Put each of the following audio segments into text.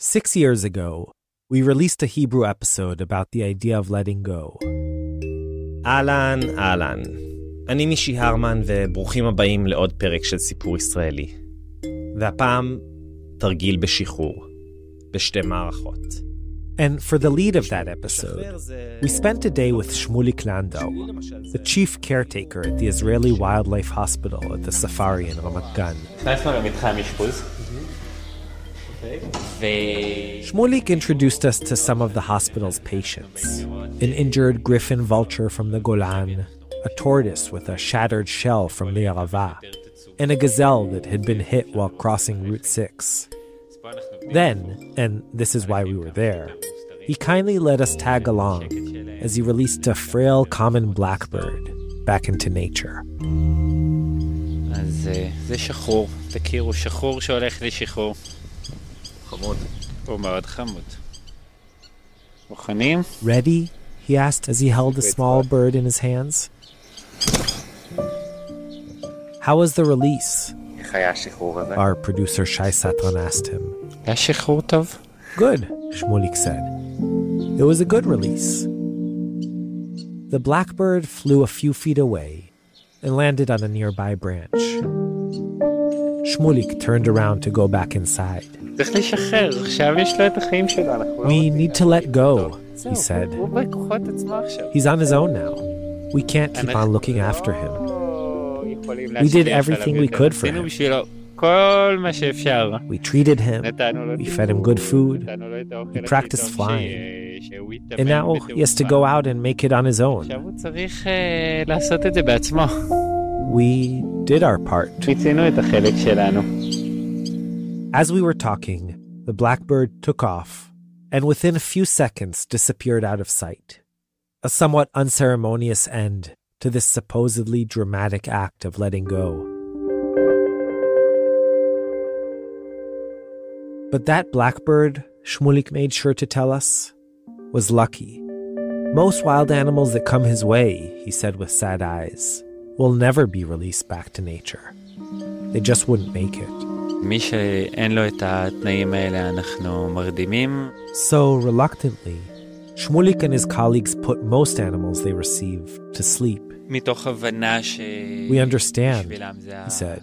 6 years ago, we released a Hebrew episode about the idea of letting go. אהלן, אהלן. אני מישי הרמן וברוכים הבאים לעוד פרק של סיפור ישראלי. והפעם, תרגיל בשחרור, בשתי מערכות. And for the lead of that episode, we spent a day with Shmulik Landau, the chief caretaker at the Israeli Wildlife Hospital at the Safari in Ramat Gan. Shmulik introduced us to some of the hospital's patients. An injured griffon vulture from the Golan, a tortoise with a shattered shell from the Arava, and a gazelle that had been hit while crossing Route 6. Then, and this is why we were there, he kindly let us tag along as he released a frail common blackbird back into nature. אז זה שחור, תכירו, שחור שהולך לשחרור. חמוד. הוא מאוד חמוד. מוכנים? Ready? He asked as he held the small bird in his hands. How was the release? Our producer Shai Satran asked him. היה שחרור טוב? Good, Shmulik said. It was a good release. The blackbird flew a few feet away and landed on a nearby branch. Shmulik turned around to go back inside. We need to let go, he said. He's on his own now. We can't keep on looking after him. We did everything we could for him. We treated him, we fed him good food, we practiced flying, and now he has to go out and make it on his own. We did our part. As we were talking, the blackbird took off, and within a few seconds disappeared out of sight. A somewhat unceremonious end to this supposedly dramatic act of letting go. But that blackbird, Shmulik made sure to tell us, was lucky. Most wild animals that come his way, he said with sad eyes, will never be released back to nature. They just wouldn't make it. So reluctantly, Shmulik and his colleagues put most animals they receive to sleep. We understand, he said,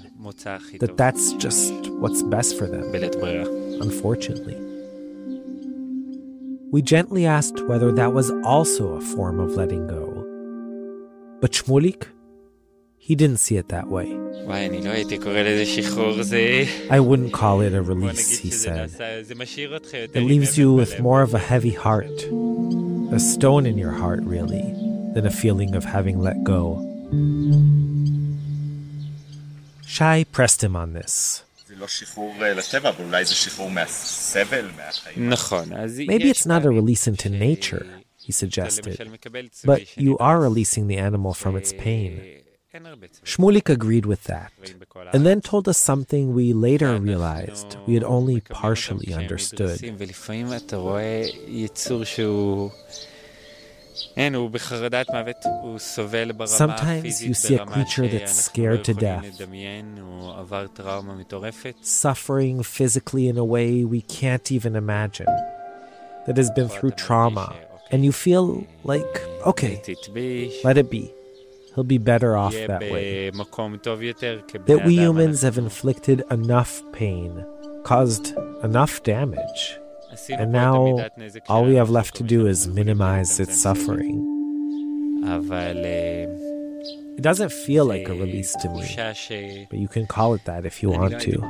that that's just what's best for them, unfortunately. We gently asked whether that was also a form of letting go. But Shmulik, he didn't see it that way. I wouldn't call it a release, he said. It leaves you with more of a heavy heart, a stone in your heart, really, than a feeling of having let go. Shai pressed him on this. Maybe it's not a release into nature, he suggested, but you are releasing the animal from its pain. Shmulik agreed with that, and then told us something we later realized we had only partially understood. Sometimes you see a creature that's scared to death, suffering physically in a way we can't even imagine, that has been through trauma, and you feel like, okay, let it be. He'll be better off that way. That we humans have inflicted enough pain, caused enough damage, and now all we have left to do is minimize its suffering. It doesn't feel like a release to me, but you can call it that if you want to.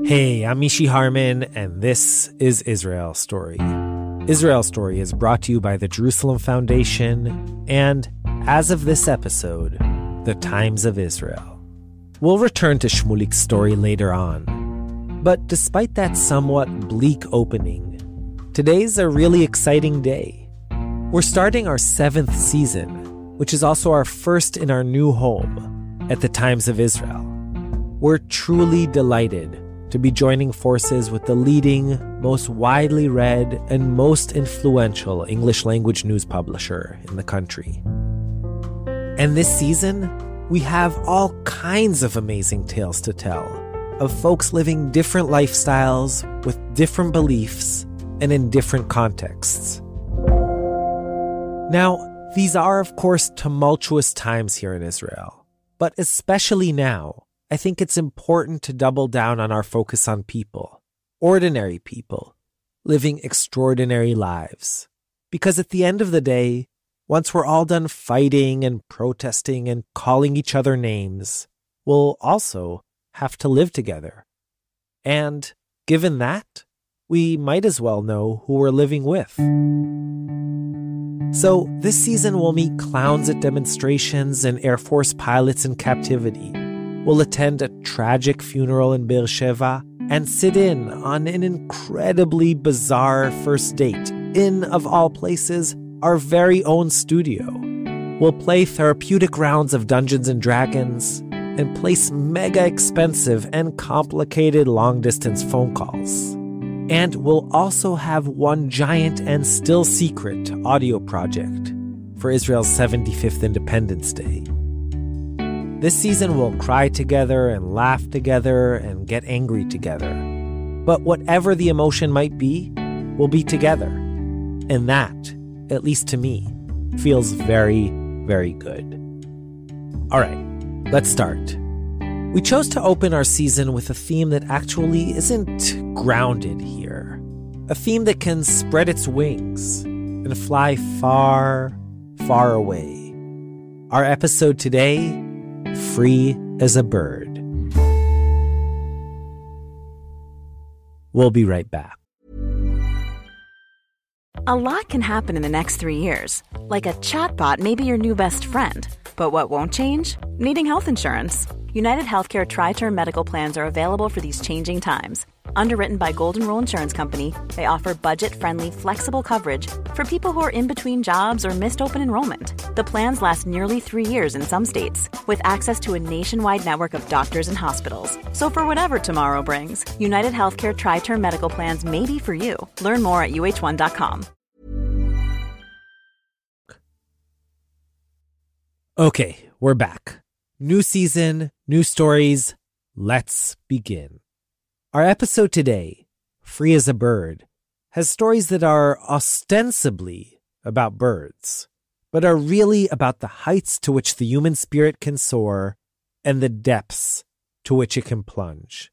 Hey, I'm Mishi Harman, and this is Israel Story. Israel Story is brought to you by the Jerusalem Foundation and, as of this episode, the Times of Israel. We'll return to Shmulik's story later on. But despite that somewhat bleak opening, today's a really exciting day. We're starting our 7th season, which is also our first in our new home, at the Times of Israel. We're truly delighted to be joining forces with the leading, most widely read, and most influential English-language news publisher in the country. And this season, we have all kinds of amazing tales to tell of folks living different lifestyles with different beliefs and in different contexts. Now, these are, of course, tumultuous times here in Israel. But especially now, I think it's important to double down on our focus on people, ordinary people, living extraordinary lives. Because at the end of the day, once we're all done fighting and protesting and calling each other names, we'll also have to live together. And given that, we might as well know who we're living with. So this season we'll meet clowns at demonstrations and Air Force pilots in captivity. We'll attend a tragic funeral in Beersheba and sit in on an incredibly bizarre first date in, of all places, our very own studio. We'll play therapeutic rounds of Dungeons and Dragons and place mega expensive and complicated long-distance phone calls. And we'll also have one giant and still secret audio project for Israel's 75th Independence Day. This season we'll cry together and laugh together and get angry together. But whatever the emotion might be, we'll be together. And that, at least to me, feels very, very good. All right, let's start. We chose to open our season with a theme that actually isn't grounded here. A theme that can spread its wings and fly far, far away. Our episode today, Free as a Bird. We'll be right back. A lot can happen in the next 3 years. Like a chatbot may be your new best friend. But what won't change? Needing health insurance. United Healthcare Tri-Term Medical Plans are available for these changing times. Underwritten by Golden Rule Insurance Company, they offer budget-friendly, flexible coverage for people who are in between jobs or missed open enrollment. The plans last nearly 3 years in some states, with access to a nationwide network of doctors and hospitals. So for whatever tomorrow brings, United Healthcare Tri-Term Medical Plans may be for you. Learn more at uh1.com. Okay, we're back. New season, new stories. Let's begin. Our episode today, Free as a Bird, has stories that are ostensibly about birds, but are really about the heights to which the human spirit can soar and the depths to which it can plunge.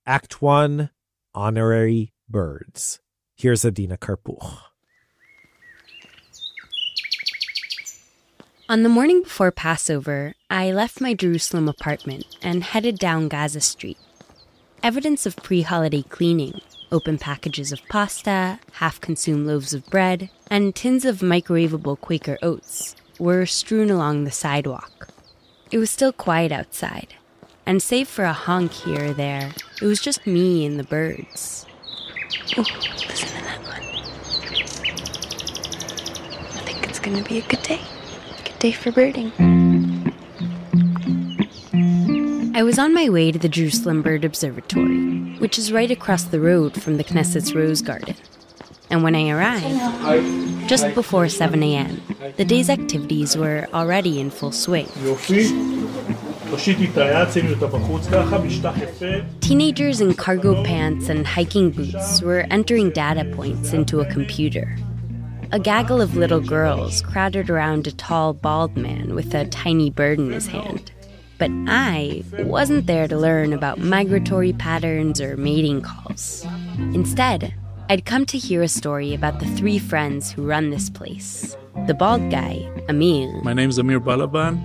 Act 1, Honorary Birds. Here's Adina Karpuch. On the morning before Passover, I left my Jerusalem apartment and headed down Gaza Street. Evidence of pre-holiday cleaning, open packages of pasta, half-consumed loaves of bread, and tins of microwavable Quaker oats were strewn along the sidewalk. It was still quiet outside, and save for a honk here or there, it was just me and the birds. Oh, listen to that one. I think it's going to be a good day. Day for birding. I was on my way to the Jerusalem Bird Observatory, which is right across the road from the Knesset's Rose Garden. And when I arrived, just before 7 a.m., the day's activities were already in full swing. Teenagers in cargo pants and hiking boots were entering data points into a computer. A gaggle of little girls crowded around a tall, bald man with a tiny bird in his hand. But I wasn't there to learn about migratory patterns or mating calls. Instead, I'd come to hear a story about the 3 friends who run this place. The bald guy, Amir. My name is Amir Balaban.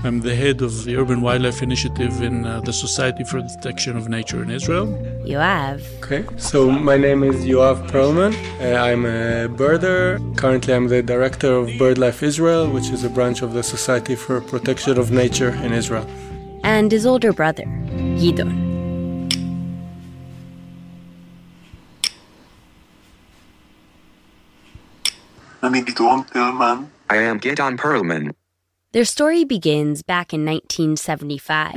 I'm the head of the Urban Wildlife Initiative in the Society for the Protection of Nature in Israel. Yoav. Okay, so my name is Yoav Perlman. I'm a birder. Currently, I'm the director of BirdLife Israel, which is a branch of the Society for Protection of Nature in Israel. And his older brother, Gidon. I am Gidon Perlman. Their story begins back in 1975.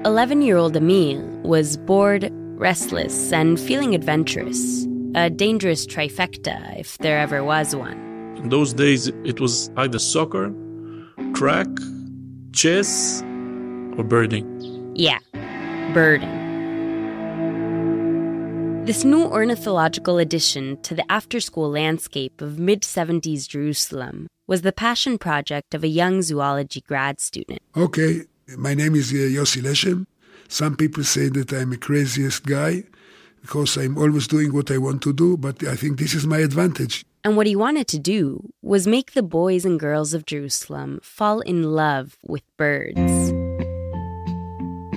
11-year-old Amir was bored, restless, and feeling adventurous. A dangerous trifecta, if there ever was one. In those days, it was either soccer crack, chess, or birding. Yeah, birding. This new ornithological addition to the after-school landscape of mid-70s Jerusalem was the passion project of a young zoology grad student. Okay, my name is Yossi Leshem. Some people say that I'm the craziest guy because I'm always doing what I want to do, but I think this is my advantage. And what he wanted to do was make the boys and girls of Jerusalem fall in love with birds.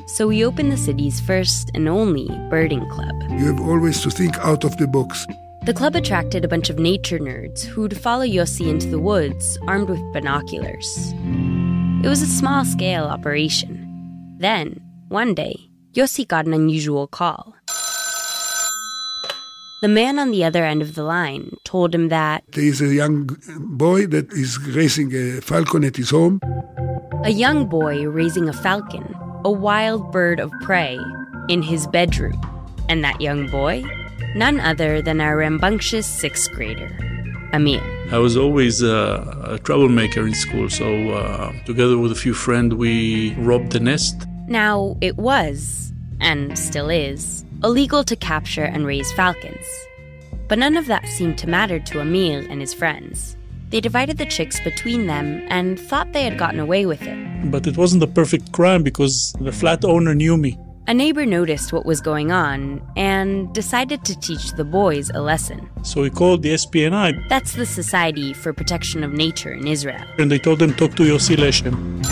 So he opened the city's first and only birding club. You have always to think out of the box. The club attracted a bunch of nature nerds who'd follow Yossi into the woods armed with binoculars. It was a small-scale operation. Then, one day, Yossi got an unusual call. The man on the other end of the line told him that there is a young boy that is raising a falcon at his home. A young boy raising a falcon, a wild bird of prey, in his bedroom. And that young boy? None other than our rambunctious sixth grader, Amir. I was always a troublemaker in school, so together with a few friends, we robbed the nest. Now, it was, and still is, illegal to capture and raise falcons. But none of that seemed to matter to Amir and his friends. They divided the chicks between them and thought they had gotten away with it. But it wasn't a perfect crime because the flat owner knew me. A neighbor noticed what was going on and decided to teach the boys a lesson. So he called the SPNI. That's the Society for Protection of Nature in Israel. And they told them, talk to Yossi Leshem.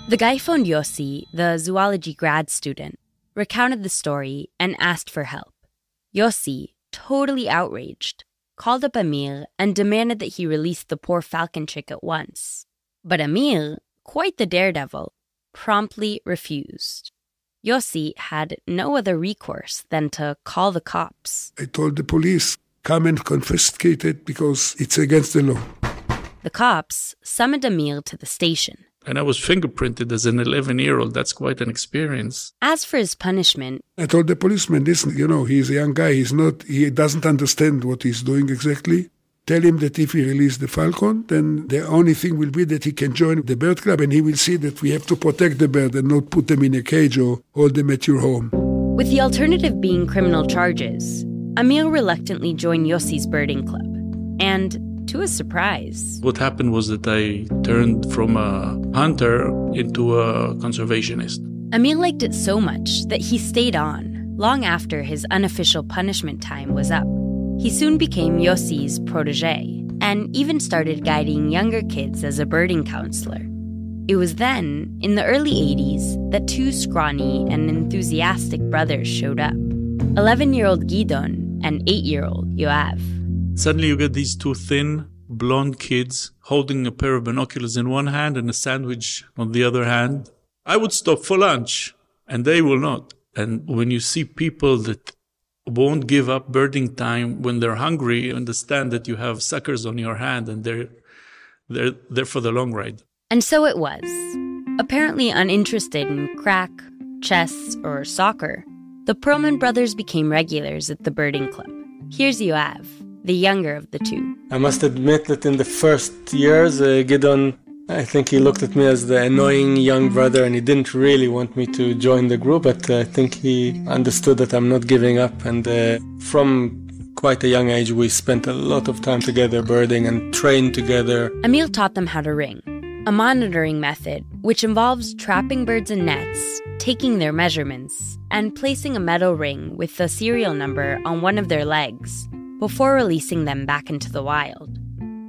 The guy phoned Yossi, the zoology grad student, recounted the story and asked for help. Yossi, totally outraged, called up Amir and demanded that he release the poor falcon chick at once. But Amir, quite the daredevil, promptly refused. Yossi had no other recourse than to call the cops. I told the police, come and confiscate it because it's against the law. The cops summoned Amir to the station. And I was fingerprinted as an 11-year-old. That's quite an experience. As for his punishment, I told the policeman, listen, he's a young guy. He doesn't understand what he's doing exactly. Tell him that if he releases the falcon, then the only thing will be that he can join the bird club and he will see that we have to protect the bird and not put them in a cage or hold them at your home. With the alternative being criminal charges, Amir reluctantly joined Yossi's birding club. And to his surprise, what happened was that I turned from a hunter into a conservationist. Amir liked it so much that he stayed on, long after his unofficial punishment time was up. He soon became Yossi's protege, and even started guiding younger kids as a birding counselor. It was then, in the early 80s, that two scrawny and enthusiastic brothers showed up. 11-year-old Gidon and 8-year-old Yoav. Suddenly you get these two thin, blonde kids holding a pair of binoculars in one hand and a sandwich on the other hand. I would stop for lunch, and they will not. And when you see people that won't give up birding time when they're hungry, you understand that you have suckers on your hand and they're there for the long ride. And so it was. Apparently uninterested in crack, chess, or soccer, the Perlman brothers became regulars at the birding club. Here's Yoav, the younger of the two. I must admit that in the first years, Gidon, I think he looked at me as the annoying young brother and he didn't really want me to join the group, but I think he understood that I'm not giving up. And from quite a young age, we spent a lot of time together birding and trained together. Emil taught them how to ring, a monitoring method which involves trapping birds in nets, taking their measurements, and placing a metal ring with the serial number on one of their legs before releasing them back into the wild.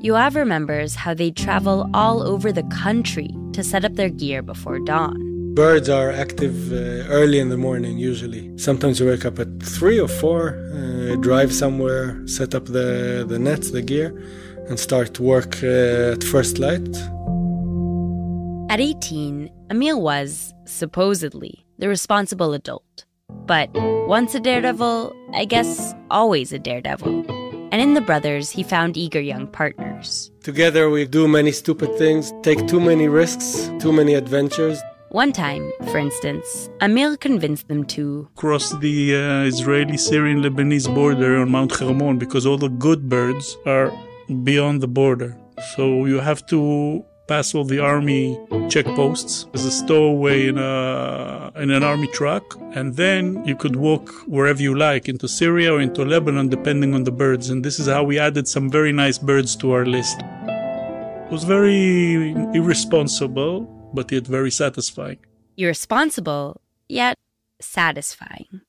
Yoav remembers how they'd travel all over the country to set up their gear before dawn. Birds are active early in the morning, usually. Sometimes you wake up at 3 or 4, drive somewhere, set up the nets, the gear, and start work at first light. At 18, Emil was, supposedly, the responsible adult. But once a daredevil, I guess always a daredevil. And in the brothers, he found eager young partners. Together we do many stupid things, take too many risks, too many adventures. One time, for instance, Amir convinced them to cross the Israeli-Syrian-Lebanese border on Mount Hermon because all the good birds are beyond the border. So you have to pass all the army checkposts. There's a stowaway in an army truck, and then you could walk wherever you like, into Syria or into Lebanon, depending on the birds. And this is how we added some very nice birds to our list. It was very irresponsible, but yet very satisfying. Irresponsible, yet satisfying.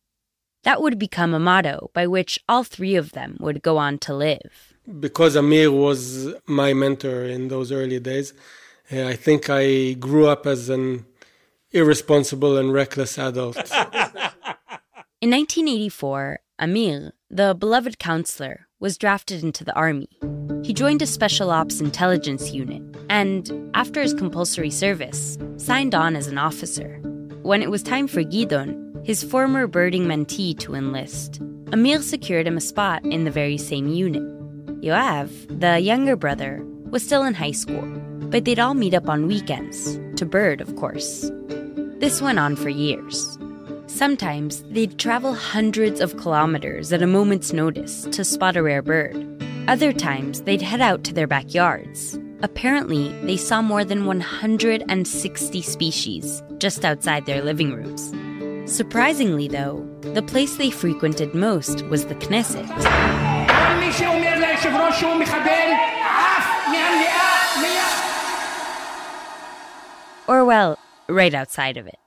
That would become a motto by which all three of them would go on to live. Because Amir was my mentor in those early days, I think I grew up as an irresponsible and reckless adult. In 1984, Amir, the beloved counselor, was drafted into the army. He joined a special ops intelligence unit and, after his compulsory service, signed on as an officer. When it was time for Gidon, his former birding mentee, to enlist, Amir secured him a spot in the very same unit. Yoav, the younger brother, was still in high school, but they'd all meet up on weekends, to bird, of course. This went on for years. Sometimes they'd travel hundreds of kilometers at a moment's notice to spot a rare bird. Other times they'd head out to their backyards. Apparently, they saw more than 160 species just outside their living rooms. Surprisingly, though, the place they frequented most was the Knesset. Or, well, right outside of it.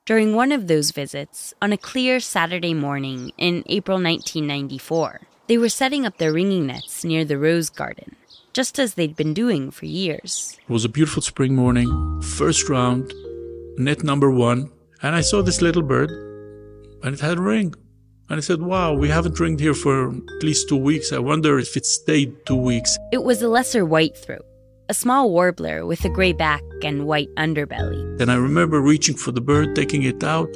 During one of those visits, on a clear Saturday morning in April 1994, they were setting up their ringing nets near the Rose Garden, just as they'd been doing for years. It was a beautiful spring morning, first round, net number 1, and I saw this little bird, and it had a ring. And I said, wow, we haven't ringed here for at least 2 weeks. I wonder if it stayed 2 weeks. It was a lesser whitethroat, a small warbler with a gray back and white underbelly. And I remember reaching for the bird, taking it out,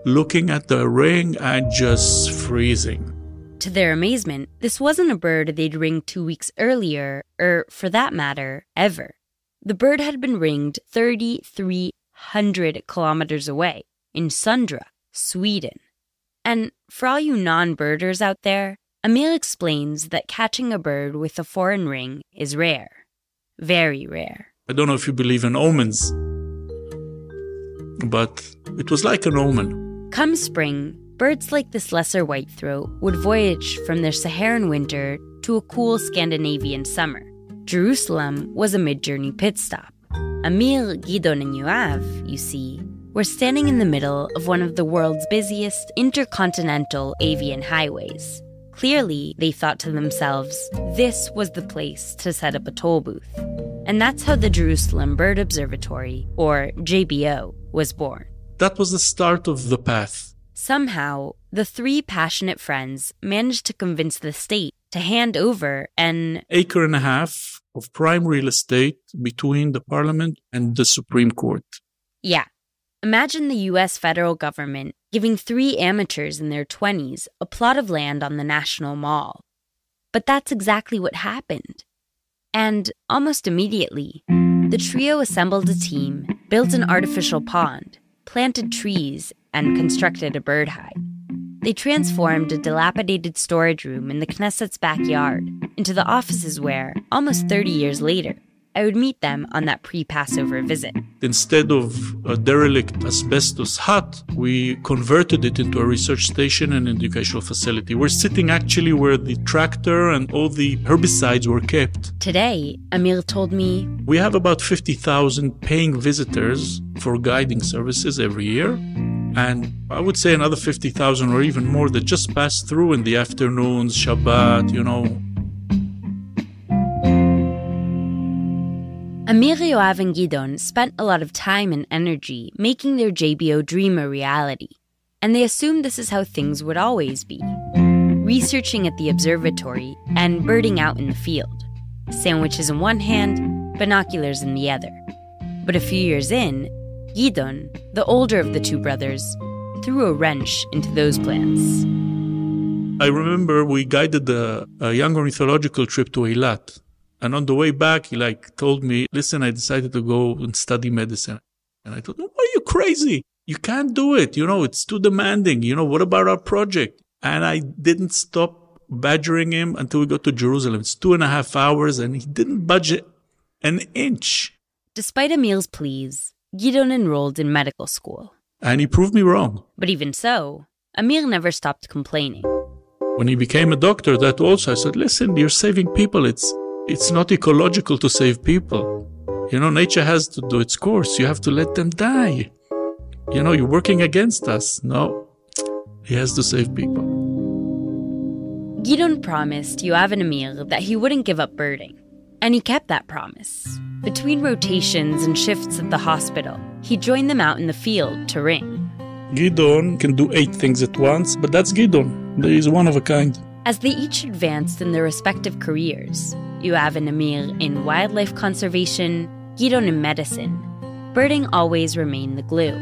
looking at the ring, and just freezing. To their amazement, this wasn't a bird they'd ringed 2 weeks earlier, or, for that matter, ever. The bird had been ringed 3,300 kilometers away, in Sundra, Sweden. And for all you non-birders out there, Amir explains that catching a bird with a foreign ring is rare. Very rare. I don't know if you believe in omens, but it was like an omen. Come spring, birds like this lesser whitethroat would voyage from their Saharan winter to a cool Scandinavian summer. Jerusalem was a mid-journey pit stop. Amir, Gidon, and Yoav, you see, were standing in the middle of one of the world's busiest intercontinental avian highways. Clearly, they thought to themselves, this was the place to set up a toll booth. And that's how the Jerusalem Bird Observatory, or JBO, was born. That was the start of the path. Somehow, the three passionate friends managed to convince the state to hand over an 1.5 acres of prime real estate between the parliament and the Supreme Court. Yeah. Imagine the U.S. federal government giving 3 amateurs in their 20s a plot of land on the National Mall. But that's exactly what happened. And almost immediately, the trio assembled a team, built an artificial pond, planted trees, and constructed a bird hide. They transformed a dilapidated storage room in the Knesset's backyard into the offices where, almost 30 years later, I would meet them on that pre-Passover visit. Instead of a derelict asbestos hut, we converted it into a research station and educational facility. We're sitting actually where the tractor and all the herbicides were kept. Today, Amir told me, we have about 50,000 paying visitors for guiding services every year. And I would say another 50,000 or even more that just pass through in the afternoons, Shabbat, Amir, Yoav, and Gidon spent a lot of time and energy making their JBO dream a reality. And they assumed this is how things would always be. Researching at the observatory and birding out in the field. Sandwiches in one hand, binoculars in the other. But a few years in, Gidon, the older of the two brothers, threw a wrench into those plans. I remember we guided a young ornithological trip to Eilat. And on the way back, he told me, listen, I decided to go and study medicine. And I thought, no, are you crazy? You can't do it. It's too demanding. What about our project? And I didn't stop badgering him until we got to Jerusalem. It's 2.5 hours and he didn't budge an inch. Despite Amir's pleas, Gidon enrolled in medical school. And he proved me wrong. But even so, Amir never stopped complaining. When he became a doctor, that also I said, listen, you're saving people. It's not ecological to save people. Nature has to do its course. You have to let them die. You're working against us. No, he has to save people. Gidon promised Yoav and Amir that he wouldn't give up birding. And he kept that promise. Between rotations and shifts at the hospital, he joined them out in the field to ring. Gidon can do 8 things at once, but that's Gidon. He's one of a kind. As they each advanced in their respective careers, Yoav and Amir in wildlife conservation, Gidon in medicine, birding always remained the glue.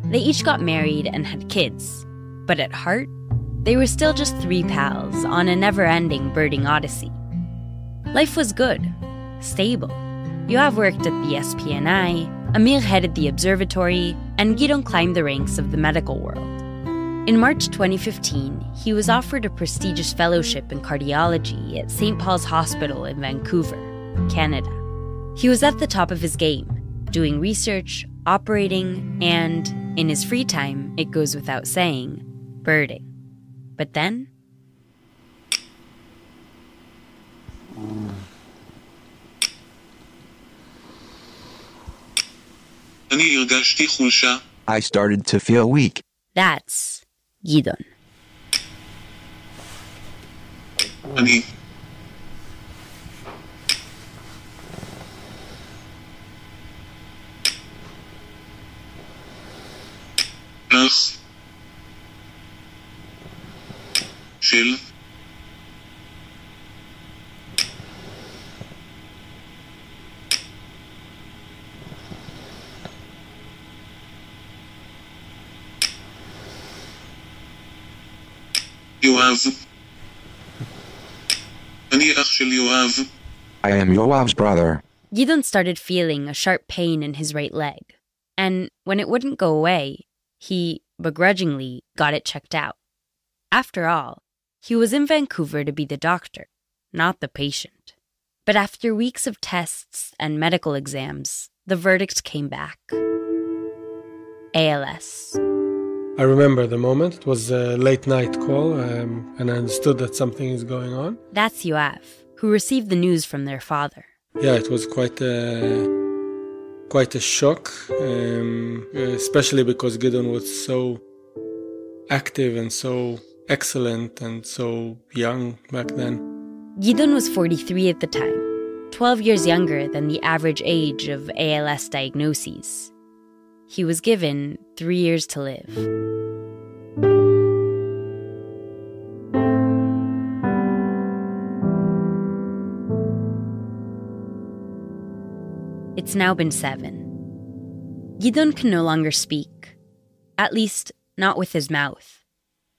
They each got married and had kids, but at heart, they were still just 3 pals on a never-ending birding odyssey. Life was good, stable. Yoav worked at the SPNI, Amir headed the observatory, and Gidon climbed the ranks of the medical world. In March 2015, he was offered a prestigious fellowship in cardiology at St. Paul's Hospital in Vancouver, Canada. He was at the top of his game, doing research, operating, and, in his free time, it goes without saying, birding. But then... I started to feel weak. That's Gidon. Yoav. I am Yoav's brother. Gidon started feeling a sharp pain in his right leg. And when it wouldn't go away, he, begrudgingly, got it checked out. After all, he was in Vancouver to be the doctor, not the patient. But after weeks of tests and medical exams, the verdict came back. ALS. I remember the moment. It was a late-night call, and I understood that something is going on. That's Yoav, who received the news from their father. Yeah, it was quite a shock, especially because Gidon was so active and so excellent and so young back then. Gidon was 43 at the time, 12 years younger than the average age of ALS diagnoses. He was given 3 years to live. It's now been 7. Gidon can no longer speak, at least not with his mouth.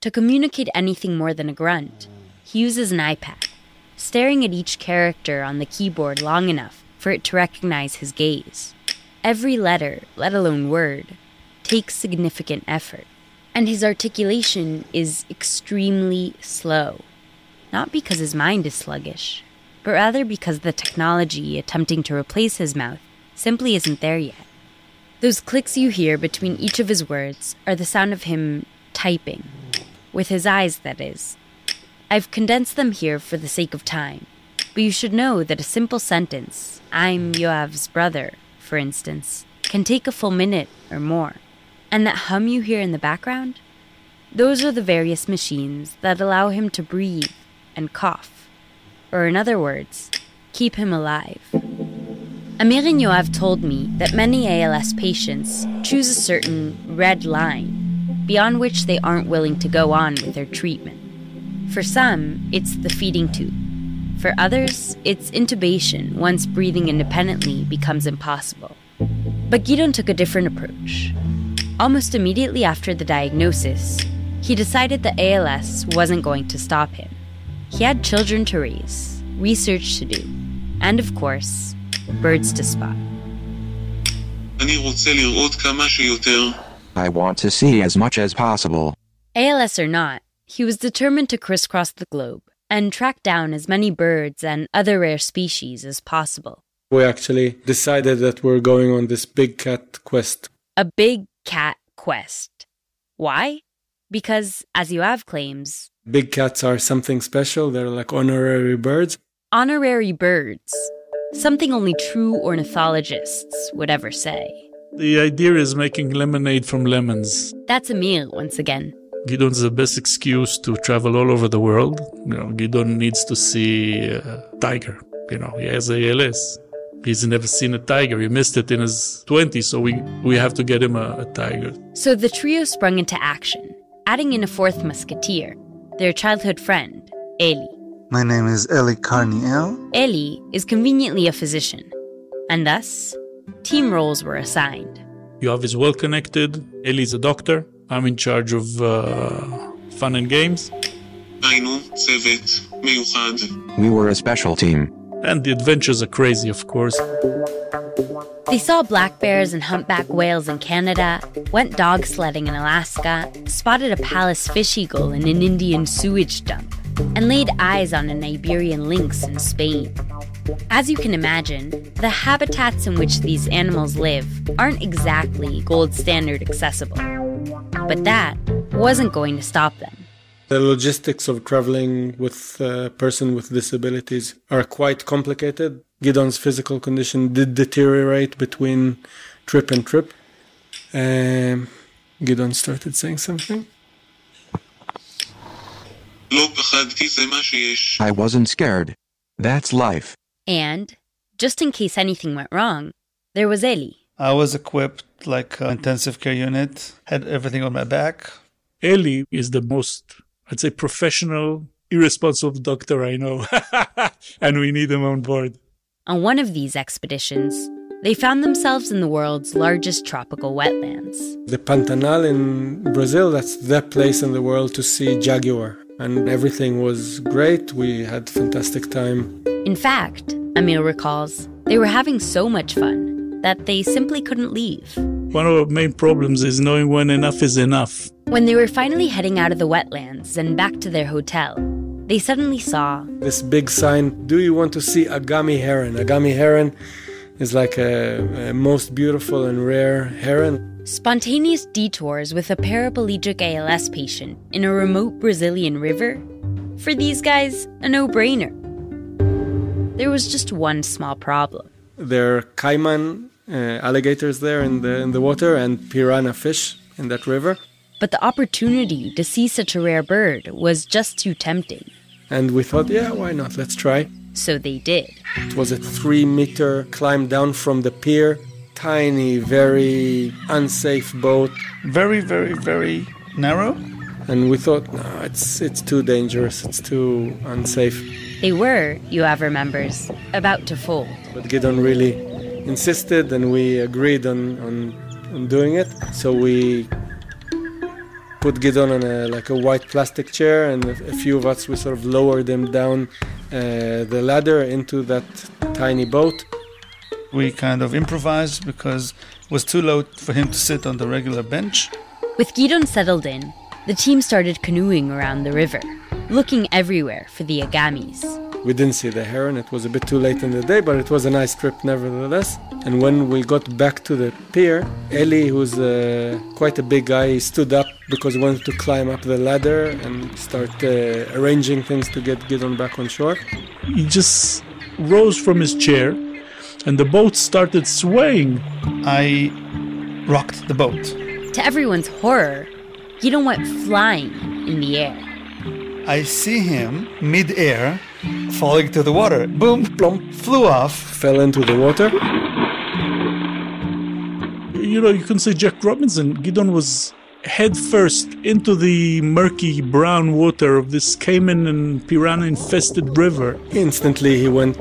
To communicate anything more than a grunt, he uses an iPad, staring at each character on the keyboard long enough for it to recognize his gaze. Every letter, let alone word, takes significant effort, and his articulation is extremely slow. Not because his mind is sluggish, but rather because the technology attempting to replace his mouth simply isn't there yet. Those clicks you hear between each of his words are the sound of him typing, with his eyes, that is. I've condensed them here for the sake of time, but you should know that a simple sentence, I'm Yoav's brother, for instance, can take a full minute or more. And that hum you hear in the background? Those are the various machines that allow him to breathe and cough. Or in other words, keep him alive. Amir and Yoav told me that many ALS patients choose a certain red line, beyond which they aren't willing to go on with their treatment. For some, it's the feeding tube. For others, it's intubation once breathing independently becomes impossible. But Gidon took a different approach. Almost immediately after the diagnosis, he decided that ALS wasn't going to stop him. He had children to raise, research to do, and of course, birds to spot. I want to see as much as possible. ALS or not, he was determined to crisscross the globe and track down as many birds and other rare species as possible. We actually decided that we're going on this big cat quest. A big cat quest. Why? Because, as Yoav claims, big cats are something special. They're like honorary birds. Honorary birds. Something only true ornithologists would ever say. The idea is making lemonade from lemons. That's Amir once again. Gidon's the best excuse to travel all over the world. Gidon needs to see a tiger. He has ALS. He's never seen a tiger. He missed it in his 20s, so we have to get him a tiger. So the trio sprung into action, adding in a fourth musketeer, their childhood friend, Eli. My name is Eli Carniel. Eli is conveniently a physician, and thus, team roles were assigned. Yoav is well connected. Eli's a doctor. I'm in charge of fun and games. We were a special team. And the adventures are crazy, of course. They saw black bears and humpback whales in Canada, went dog sledding in Alaska, spotted a Pallas fish eagle in an Indian sewage dump, and laid eyes on an Iberian lynx in Spain. As you can imagine, the habitats in which these animals live aren't exactly gold standard accessible. But that wasn't going to stop them. The logistics of traveling with a person with disabilities are quite complicated. Gidon's physical condition did deteriorate between trip and trip. Gidon started saying something. I wasn't scared. That's life. And, just in case anything went wrong, there was Eli. I was equipped like an intensive care unit, had everything on my back. Eli is the most, I'd say, professional, irresponsible doctor I know. And we need him on board. On one of these expeditions, they found themselves in the world's largest tropical wetlands. The Pantanal in Brazil, that's the place in the world to see jaguar. And everything was great. We had fantastic time. In fact, Amir recalls, they were having so much fun that they simply couldn't leave. One of our main problems is knowing when enough is enough. When they were finally heading out of the wetlands and back to their hotel, they suddenly saw this big sign, do you want to see Agami heron? Agami heron is like a most beautiful and rare heron. Spontaneous detours with a paraplegic ALS patient in a remote Brazilian river? For these guys, a no-brainer. There was just one small problem. There are caiman alligators there in the water and piranha fish in that river. But the opportunity to see such a rare bird was just too tempting. And we thought, yeah, why not? Let's try. So they did. It was a 3-meter climb down from the pier. Tiny, very unsafe boat. Very, very, very narrow. And we thought, no, it's too dangerous. It's too unsafe. They were, Yoav remembers, about to fold. But Gidon really insisted, and we agreed on doing it. So we put Gidon on a white plastic chair, and a few of us, we sort of lowered him down the ladder into that tiny boat. We kind of improvised because it was too low for him to sit on the regular bench. With Gidon settled in, the team started canoeing around the river, looking everywhere for the agamis. We didn't see the heron. It was a bit too late in the day, but it was a nice trip nevertheless. And when we got back to the pier, Eli, who's quite a big guy, he stood up because he wanted to climb up the ladder and start arranging things to get Gidon back on shore. He just rose from his chair, and the boat started swaying. I rocked the boat. To everyone's horror, Gidon went flying in the air. I see him mid-air falling to the water. Boom, plump, flew off. Fell into the water. You can say Jack Robinson. Gidon was head first into the murky brown water of this caiman and piranha-infested river. Instantly he went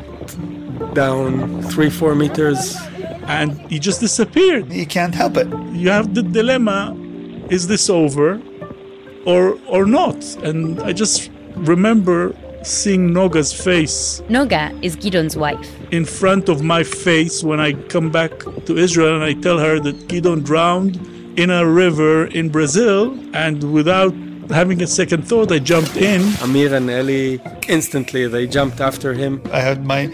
down 3-4 meters. And he just disappeared. He can't help it. You have the dilemma, is this over or not? And I just remember seeing Noga's face. Noga is Gidon's wife. In front of my face when I come back to Israel and I tell her that Gidon drowned in a river in Brazil, and without having a second thought, I jumped in. Amir and Eli, instantly, they jumped after him. I had my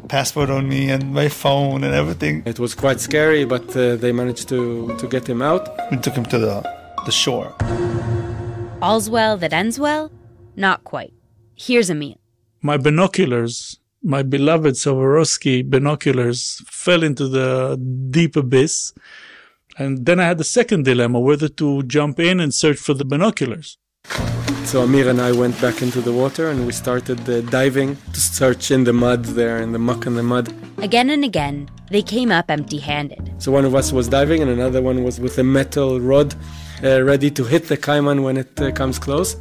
passport on me and my phone and everything. It was quite scary, but they managed to get him out. We took him to the shore. All's well that ends well? Not quite. Here's Amir. My binoculars, my beloved Swarovski binoculars, fell into the deep abyss. And then I had the second dilemma, whether to jump in and search for the binoculars. So Amir and I went back into the water and we started diving to search in the mud there, in the muck and the mud. Again and again, they came up empty-handed. So one of us was diving and another one was with a metal rod ready to hit the caiman when it comes close.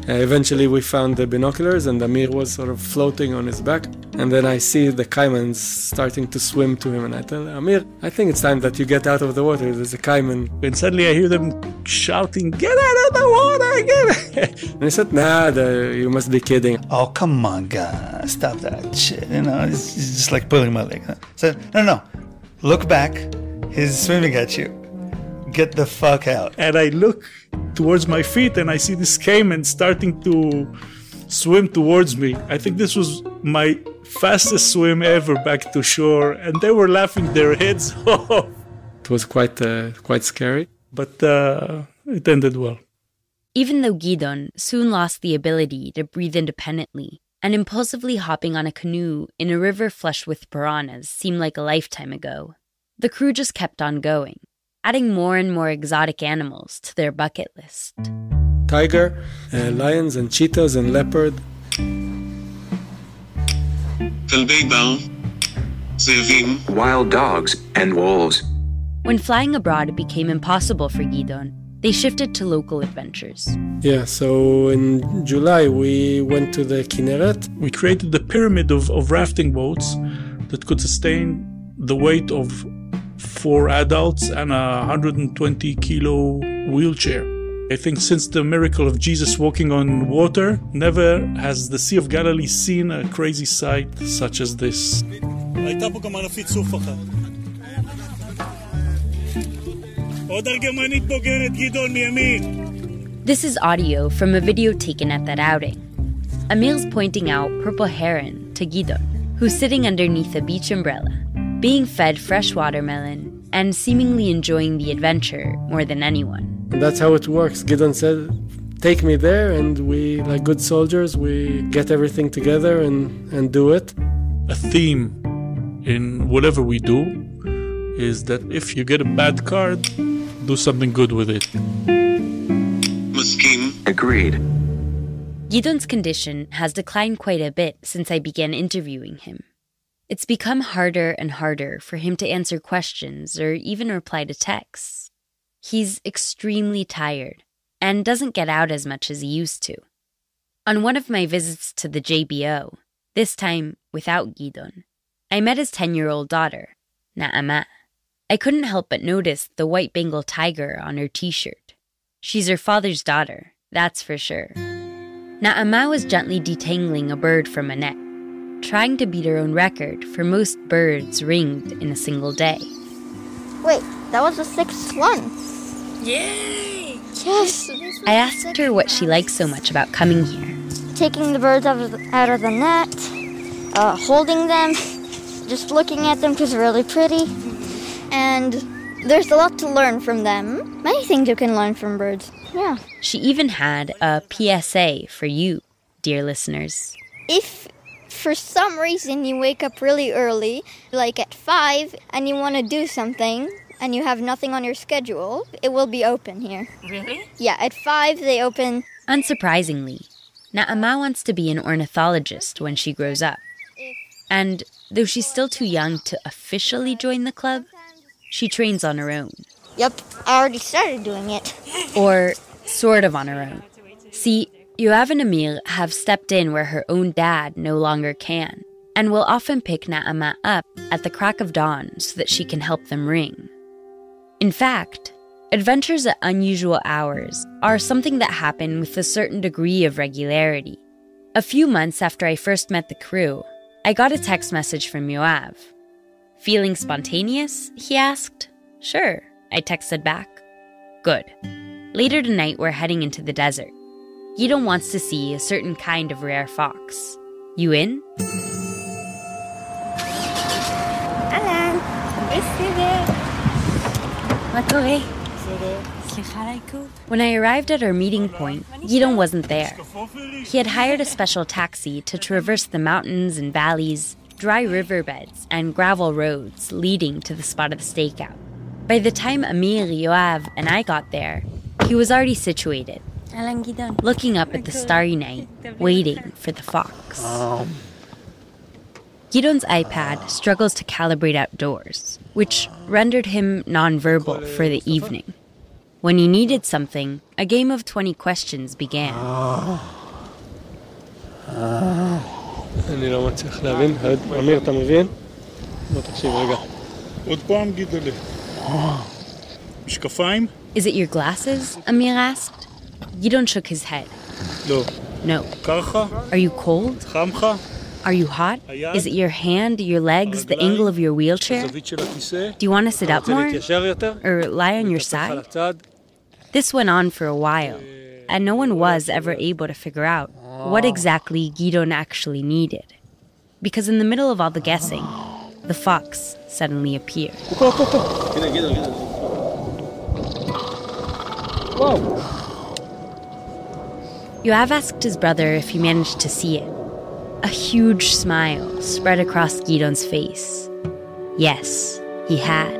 Eventually we found the binoculars and Amir was sort of floating on his back. And then I see the caimans starting to swim to him and I tell Amir, I think it's time that you get out of the water. There's a caiman. And suddenly I hear them shouting, get out of the water, get And he said, nah, you must be kidding. Oh, come on, guys, stop that shit. You know, it's just like pulling my leg. I said, no, look back. He's swimming at you. Get the fuck out. And I look towards my feet and I see this caiman starting to swim towards me. I think this was my fastest swim ever back to shore, and they were laughing their heads off. It was quite scary, but it ended well. Even though Gidon soon lost the ability to breathe independently, and impulsively hopping on a canoe in a river flushed with piranhas seemed like a lifetime ago, the crew just kept on going, adding more and more exotic animals to their bucket list. Tiger, lions and cheetahs and leopard. Wild dogs and wolves. When flying abroad it became impossible for Gidon, they shifted to local adventures. Yeah, so in July we went to the Kinneret. We created the pyramid of rafting boats that could sustain the weight of 4 adults and a 120-kilo wheelchair. I think since the miracle of Jesus walking on water, never has the Sea of Galilee seen a crazy sight such as this. This is audio from a video taken at that outing. Amir's pointing out Purple Heron to Gidon, who's sitting underneath a beach umbrella, being fed fresh watermelon and seemingly enjoying the adventure more than anyone. And that's how it works. Gidon said, take me there, and we, like good soldiers, we get everything together and do it. A theme in whatever we do is that if you get a bad card, do something good with it. Agreed. Gidon's condition has declined quite a bit since I began interviewing him. It's become harder and harder for him to answer questions or even reply to texts. He's extremely tired and doesn't get out as much as he used to. On one of my visits to the JBO, this time without Gidon, I met his 10-year-old daughter, Na'ama. I couldn't help but notice the white Bengal tiger on her t-shirt. She's her father's daughter, that's for sure. Na'ama was gently detangling a bird from a net, trying to beat her own record for most birds ringed in a single day. Wait, that was the 6th one. Yay! Yes! I asked her what she likes so much about coming here. Taking the birds out of the net, holding them, just looking at them because they're really pretty. And there's a lot to learn from them. Many things you can learn from birds. Yeah. She even had a PSA for you, dear listeners. If for some reason you wake up really early, like at 5, and you want to do something, and you have nothing on your schedule, it will be open here. Really? Yeah, at 5 they open. Unsurprisingly, Na'ama wants to be an ornithologist when she grows up. And though she's still too young to officially join the club, she trains on her own. Yep, I already started doing it. Or sort of on her own. See, Yoav and Amir have stepped in where her own dad no longer can, and will often pick Na'ama up at the crack of dawn so that she can help them ring. In fact, adventures at unusual hours are something that happen with a certain degree of regularity. A few months after I first met the crew, I got a text message from Yoav. Feeling spontaneous? He asked. Sure, I texted back. Good. Later tonight, we're heading into the desert. Gidon wants to see a certain kind of rare fox. You in? When I arrived at our meeting point, Gidon wasn't there. He had hired a special taxi to traverse the mountains and valleys, dry riverbeds, and gravel roads leading to the spot of the stakeout. By the time Amir, Yoav, and I got there, he was already situated, looking up at the starry night, waiting for the fox. Gidon's iPad struggles to calibrate outdoors, which rendered him nonverbal for the evening. When he needed something, a game of 20 questions began. אני לא מצליח להבין. אמיר, אתה מבין? בוא תקשיב רגע. עוד פעם גידלי. משקפיים? Is it your glasses? Amir asked. Gidon shook his head. לא. No. ככה? Are you cold? חמך? Are you hot? Is it your hand, your legs, the angle of your wheelchair? Do you want to sit up more? Or lie on your side? This went on for a while, and no one was ever able to figure out what exactly Gidon actually needed. Because in the middle of all the guessing, the fox suddenly appeared. Yoav asked his brother if he managed to see it. A huge smile spread across Gidon's face. Yes, he had.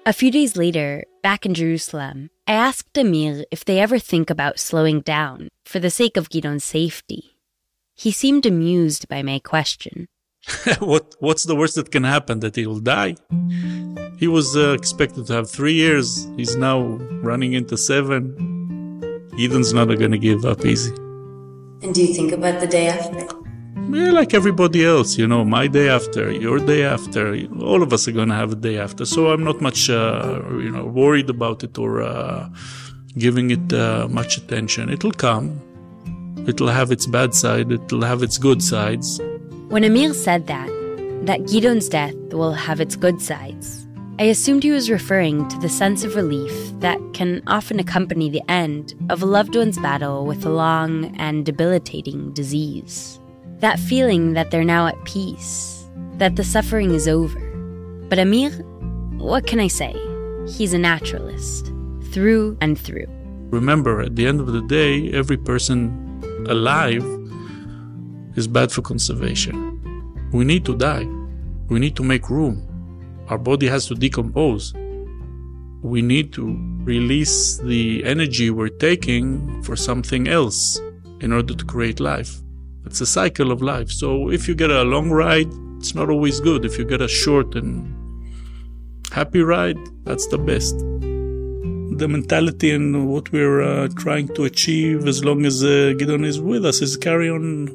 A few days later, back in Jerusalem, I asked Amir if they ever think about slowing down for the sake of Gidon's safety. He seemed amused by my question. What's the worst that can happen? That he will die? He was expected to have 3 years. He's now running into 7. Gidon's not going to give up easy. And do you think about the day after? Yeah, like everybody else, my day after, your day after, all of us are going to have a day after. So I'm not much, worried about it or giving it much attention. It'll come. It'll have its bad side. It'll have its good sides. When Amir said that Gidon's death will have its good sides, I assumed he was referring to the sense of relief that can often accompany the end of a loved one's battle with a long and debilitating disease. That feeling that they're now at peace, that the suffering is over. But Amir, what can I say? He's a naturalist, through and through. Remember, at the end of the day, every person alive is bad for conservation. We need to die. We need to make room. Our body has to decompose. We need to release the energy we're taking for something else in order to create life. It's a cycle of life. So if you get a long ride, it's not always good. If you get a short and happy ride, that's the best. The mentality and what we're trying to achieve, as long as Gidon is with us, is carry on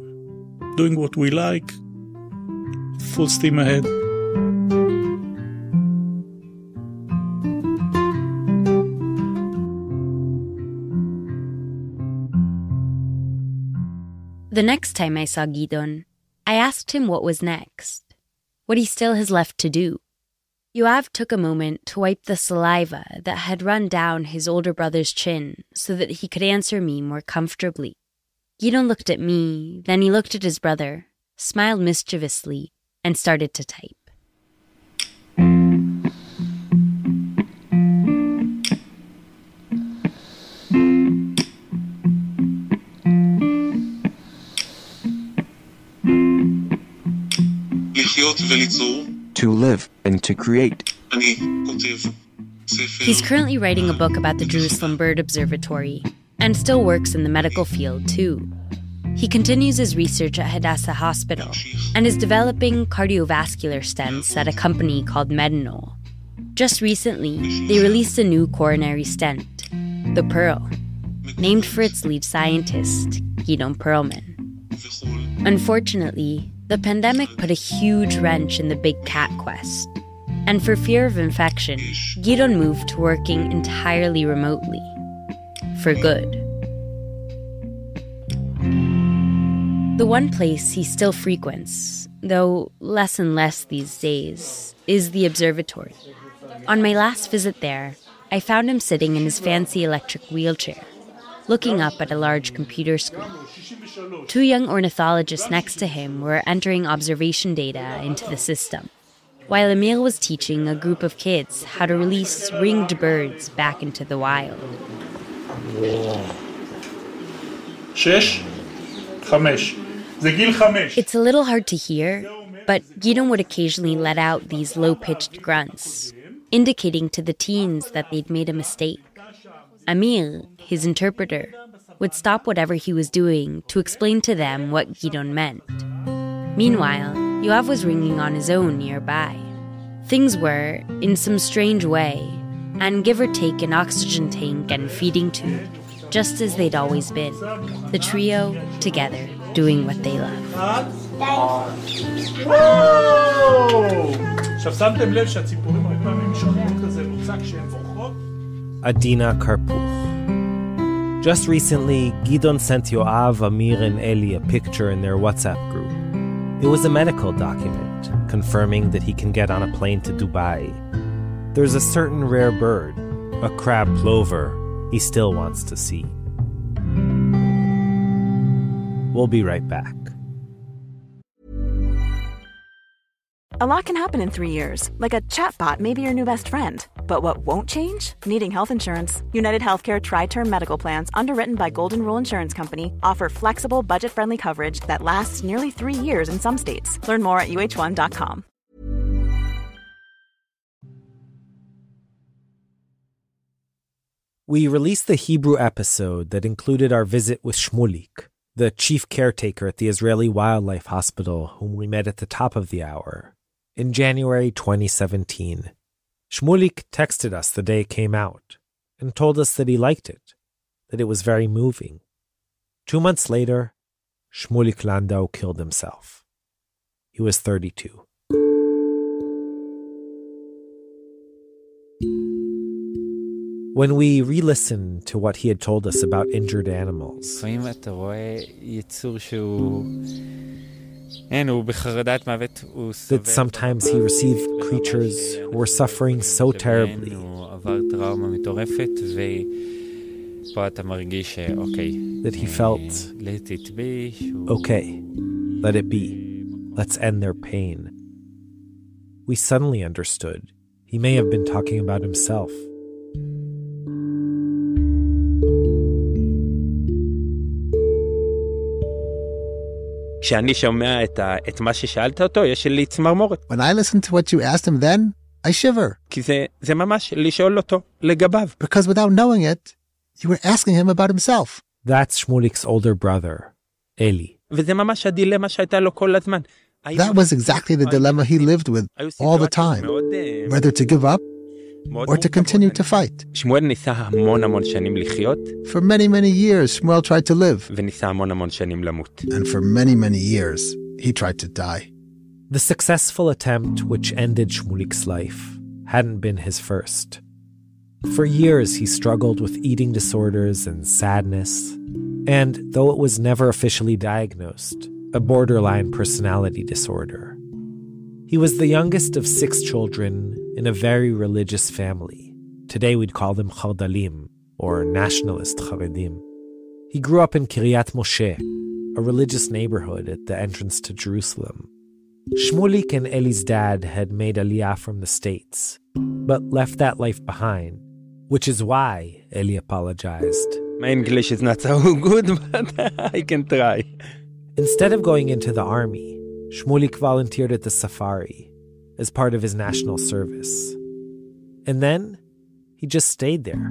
doing what we like. Full steam ahead. The next time I saw Gidon, I asked him what was next, what he still has left to do. Yoav took a moment to wipe the saliva that had run down his older brother's chin so that he could answer me more comfortably. Gidon looked at me, then he looked at his brother, smiled mischievously, and started to type. To live and to create. He's currently writing a book about the Jerusalem Bird Observatory and still works in the medical field too. He continues his research at Hadassah Hospital and is developing cardiovascular stents at a company called Medinol. Just recently, they released a new coronary stent, the Pearl, named for its lead scientist, Gidon Perlman. Unfortunately, the pandemic put a huge wrench in the big cat quest, and for fear of infection, Gidon moved to working entirely remotely. For good. The one place he still frequents, though less and less these days, is the observatory. On my last visit there, I found him sitting in his fancy electric wheelchair. looking up at a large computer screen. Two young ornithologists next to him were entering observation data into the system, while Emil was teaching a group of kids how to release ringed birds back into the wild. 6, 5. זה גיל 5. It's a little hard to hear, but Gidon would occasionally let out these low-pitched grunts, indicating to the teens that they'd made a mistake. Amir, his interpreter, would stop whatever he was doing to explain to them what Gidon meant. Meanwhile, Yoav was ringing on his own nearby. Things were, in some strange way, and give or take an oxygen tank and feeding tube, just as they'd always been. The trio, together, doing what they love. עכשיו שמתם לב שהציפורים הרבה פעמים שומעים כזה מוצק שהן בורחות? Adina Karpuch. Just recently, Gidon sent Yoav, Amir, and Eli a picture in their WhatsApp group. It was a medical document confirming that he can get on a plane to Dubai. There's a certain rare bird, a crab plover, he still wants to see. We'll be right back. A lot can happen in 3 years, like a chatbot may be your new best friend. But what won't change? Needing health insurance. United Healthcare Tri-Term Medical Plans, underwritten by Golden Rule Insurance Company, offer flexible, budget-friendly coverage that lasts nearly 3 years in some states. Learn more at uh1.com. We released the Hebrew episode that included our visit with Shmulik, the chief caretaker at the Israeli Wildlife Hospital, whom we met at the top of the hour, in January 2017. Shmulik texted us the day it came out and told us that he liked it, that it was very moving. 2 months later, Shmulik Landau killed himself. He was 32. When we re-listened to what he had told us about injured animals, that sometimes he received creatures who were suffering so terribly that he felt, okay, let it be, let's end their pain. We suddenly understood he may have been talking about himself. כשאני שומע את מה ששאלת אותו, יש לי צמרמורת. When I listen to what you asked him then, I shiver. כי זה ממש לשאול אותו לגביו. Because without knowing it, you were asking him about himself. That's Shmulik's older brother, Eli. וזה ממש הדילמה שהייתה לו כל הזמן. That was exactly the dilemma he lived with all the time, whether to give up or to continue to fight. שמואל ניסה המון שנים לחיות. For many years, Shmuel tried to live. וניסה המון שנים למות. And for many years, he tried to die. The successful attempt which ended Shmulik's life hadn't been his first. For years, he struggled with eating disorders and sadness, and though it was never officially diagnosed, a borderline personality disorder. He was the youngest of 6 children in a very religious family. Today we'd call them Chardalim, or nationalist Charedim. He grew up in Kiryat Moshe, a religious neighborhood at the entrance to Jerusalem. Shmulik and Eli's dad had made Aliyah from the States, but left that life behind, which is why Eli apologized. My English is not so good, but I can try. Instead of going into the army, Shmulik volunteered at the safari as part of his national service. And then he just stayed there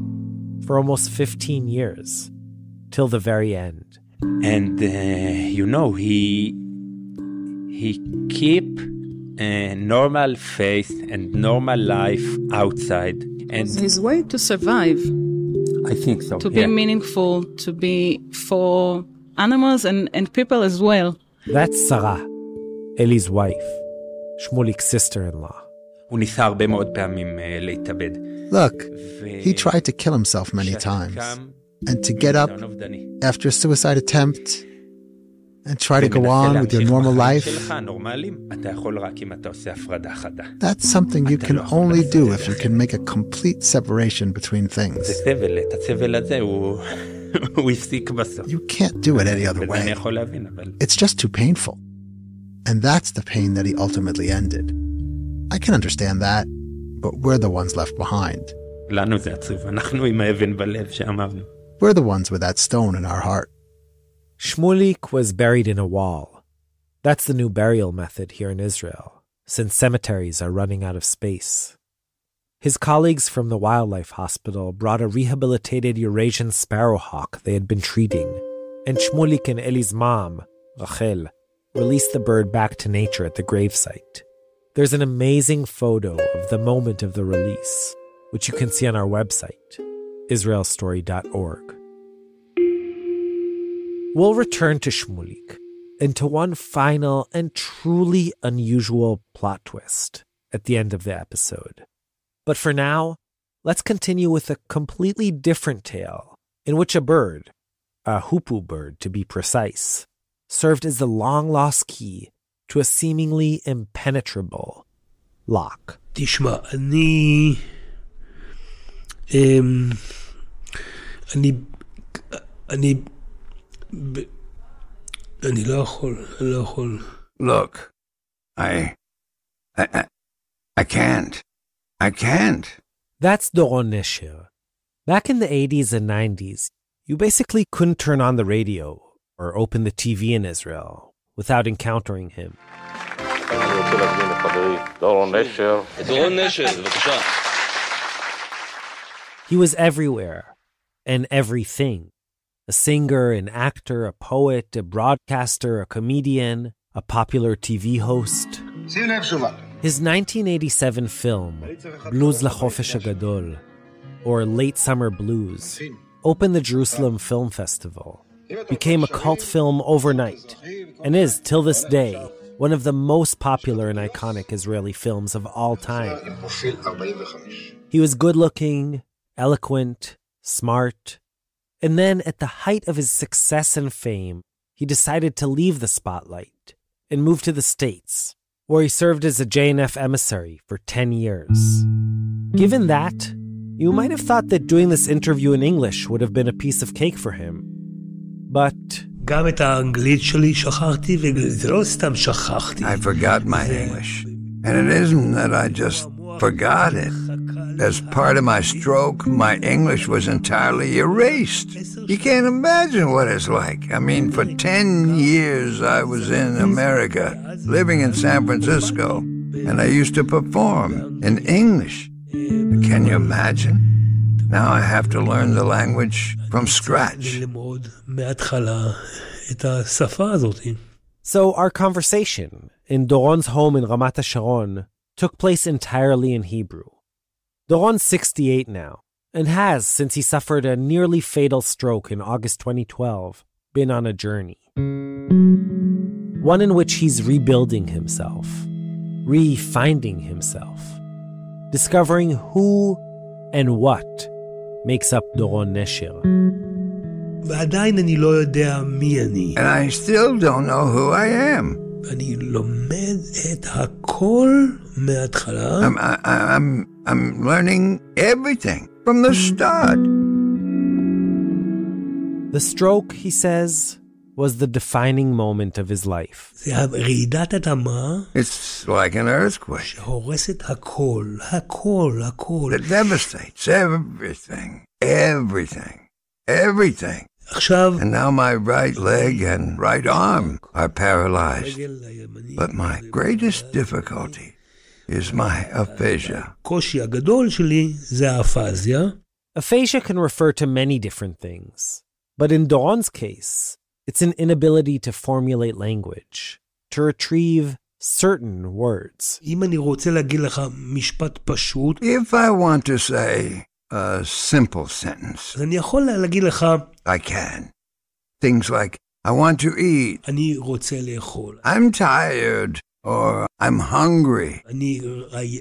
for almost 15 years, till the very end. And, he keep a normal faith and normal life outside. And his way to survive. I think so, To be meaningful, to be for animals and people as well. That's Sarah, Eli's wife, Shmulik's sister-in-law. הוא ניסה הרבה מאוד פעמים להתאבד. Look, he tried to kill himself many times. And to get up after a suicide attempt and try to go on with your normal life. That's something you can only do if you can make a complete separation between things. הוא הפסיק בסוף. You can't do it any other way. It's just too painful. And that's the pain that he ultimately ended. I can understand that, but we're the ones left behind. לנו זה עצוב, אנחנו עם האבן בלב שאמרנו. We're the ones with that stone in our heart. Shmulik was buried in a wall. That's the new burial method here in Israel, since cemeteries are running out of space. His colleagues from the wildlife hospital brought a rehabilitated Eurasian sparrowhawk they had been treating, and Shmulik and Eli's mom, Rachel, released the bird back to nature at the gravesite. There's an amazing photo of the moment of the release, which you can see on our website, israelstory.org. We'll return to Shmulik and to one final and truly unusual plot twist at the end of the episode. But for now, let's continue with a completely different tale in which a bird, a hoopoe bird to be precise, served as the long-lost key to a seemingly impenetrable lock. תשמע, אני לא יכול. Look, I can't. That's Doron Nesher. Back in the 80s and 90s, you basically couldn't turn on the radio or open the TV in Israel without encountering him. He was everywhere and everything. A singer, an actor, a poet, a broadcaster, a comedian, a popular TV host. His 1987 film, Blues LaChofesh HaGadol, or Late Summer Blues, opened the Jerusalem Film Festival, became a cult film overnight, and is, till this day, one of the most popular and iconic Israeli films of all time. He was good-looking, eloquent, smart, and then at the height of his success and fame, he decided to leave the spotlight and move to the States, where he served as a JNF emissary for 10 years. Given that, you might have thought that doing this interview in English would have been a piece of cake for him. But גם את האנגלית שלי שכחתי, וזה לא סתם שכחתי. I forgot my English. And it isn't that I just forgot it. As part of my stroke, my English was entirely erased. You can't imagine what it's like. I mean, for 10 years I was in America, living in San Francisco, and I used to perform in English. Can you imagine? Now I have to learn the language from scratch. So our conversation in Doron's home in Ramat HaSharon took place entirely in Hebrew. Doron's 68 now, and has, since he suffered a nearly fatal stroke in August 2012, been on a journey. One in which he's rebuilding himself, re-finding himself, discovering who and what makes up Doron Nesher. ועדיין אני לא יודע מי אני. And I still don't know who I am. אני לומד את הכל מההתחלה. I'm learning everything from the start. The stroke, he says, was the defining moment of his life. זה רעידת אדמה. It's like an earthquake. שהורסת הכל. It devastates everything. עכשיו, and now my right leg and right arm are paralyzed. But my greatest difficulty is my aphasia. הקושי הגדול שלי זה האפזיה. Aphasia can refer to many different things, but in Doron's case, it's an inability to formulate language, to retrieve certain words. אם אני רוצה להגיד לך משפט פשוט, if I want to say a simple sentence, אני יכול להגיד לך, I can. Things like, I want to eat. אני רוצה לאכול. I'm tired. Or I'm hungry. אני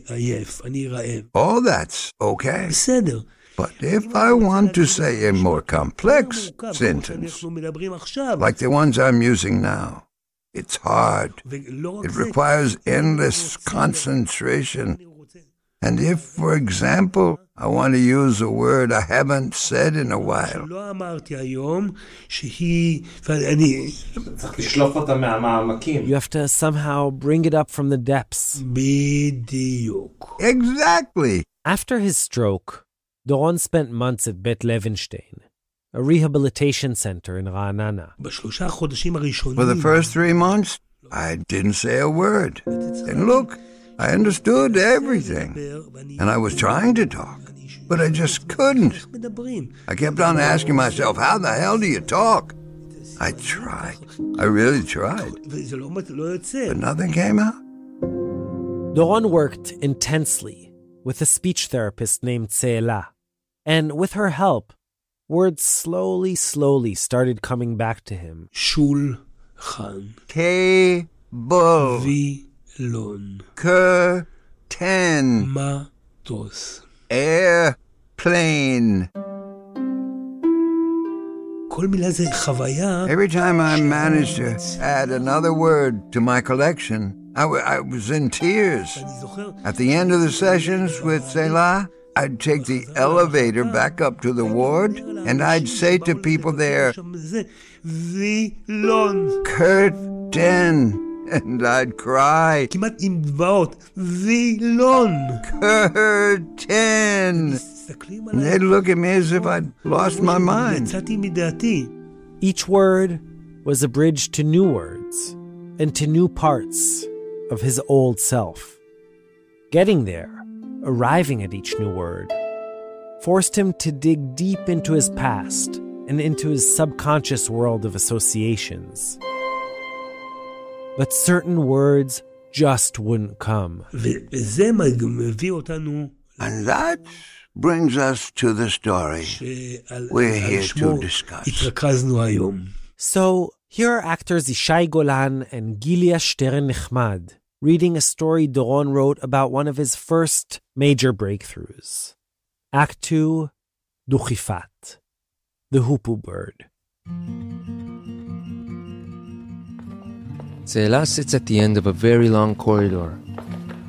עייף, אני רעב. All that's okay. בסדר. But if I want to say a more complex sentence, like the ones I'm using now, it's hard. It requires endless concentration. And if, for example, I want to use a word I haven't said in a while, you have to somehow bring it up from the depths. Exactly. After his stroke, Doron spent months at Bet Levenstein, a rehabilitation center in Ra'anana. For the first 3 months, I didn't say a word. And look, I understood everything. And I was trying to talk, but I just couldn't. I kept on asking myself, how the hell do you talk? I tried. I really tried. But nothing came out. Doron worked intensely with a speech therapist named Tzeela. And with her help, words slowly started coming back to him. Shulchan. Table. Vilon. Curtain. Matos. Airplane. Every time I managed to add another word to my collection, I was in tears. At the end of the sessions with Tzeela, I'd take the elevator back up to the ward, and I'd say to people there, curtain, and I'd cry, curtain. And they'd look at me as if I'd lost my mind. Each word was a bridge to new words and to new parts of his old self. Getting there, arriving at each new word, forced him to dig deep into his past and into his subconscious world of associations. But certain words just wouldn't come. And that brings us to the story we're here to discuss. So, here are actors Yishai Golan and Gilia Stern-Nechmad reading a story Doron wrote about one of his first major breakthroughs. Act 2, Duchifat, the Hoopoe bird. Tzeela sits at the end of a very long corridor,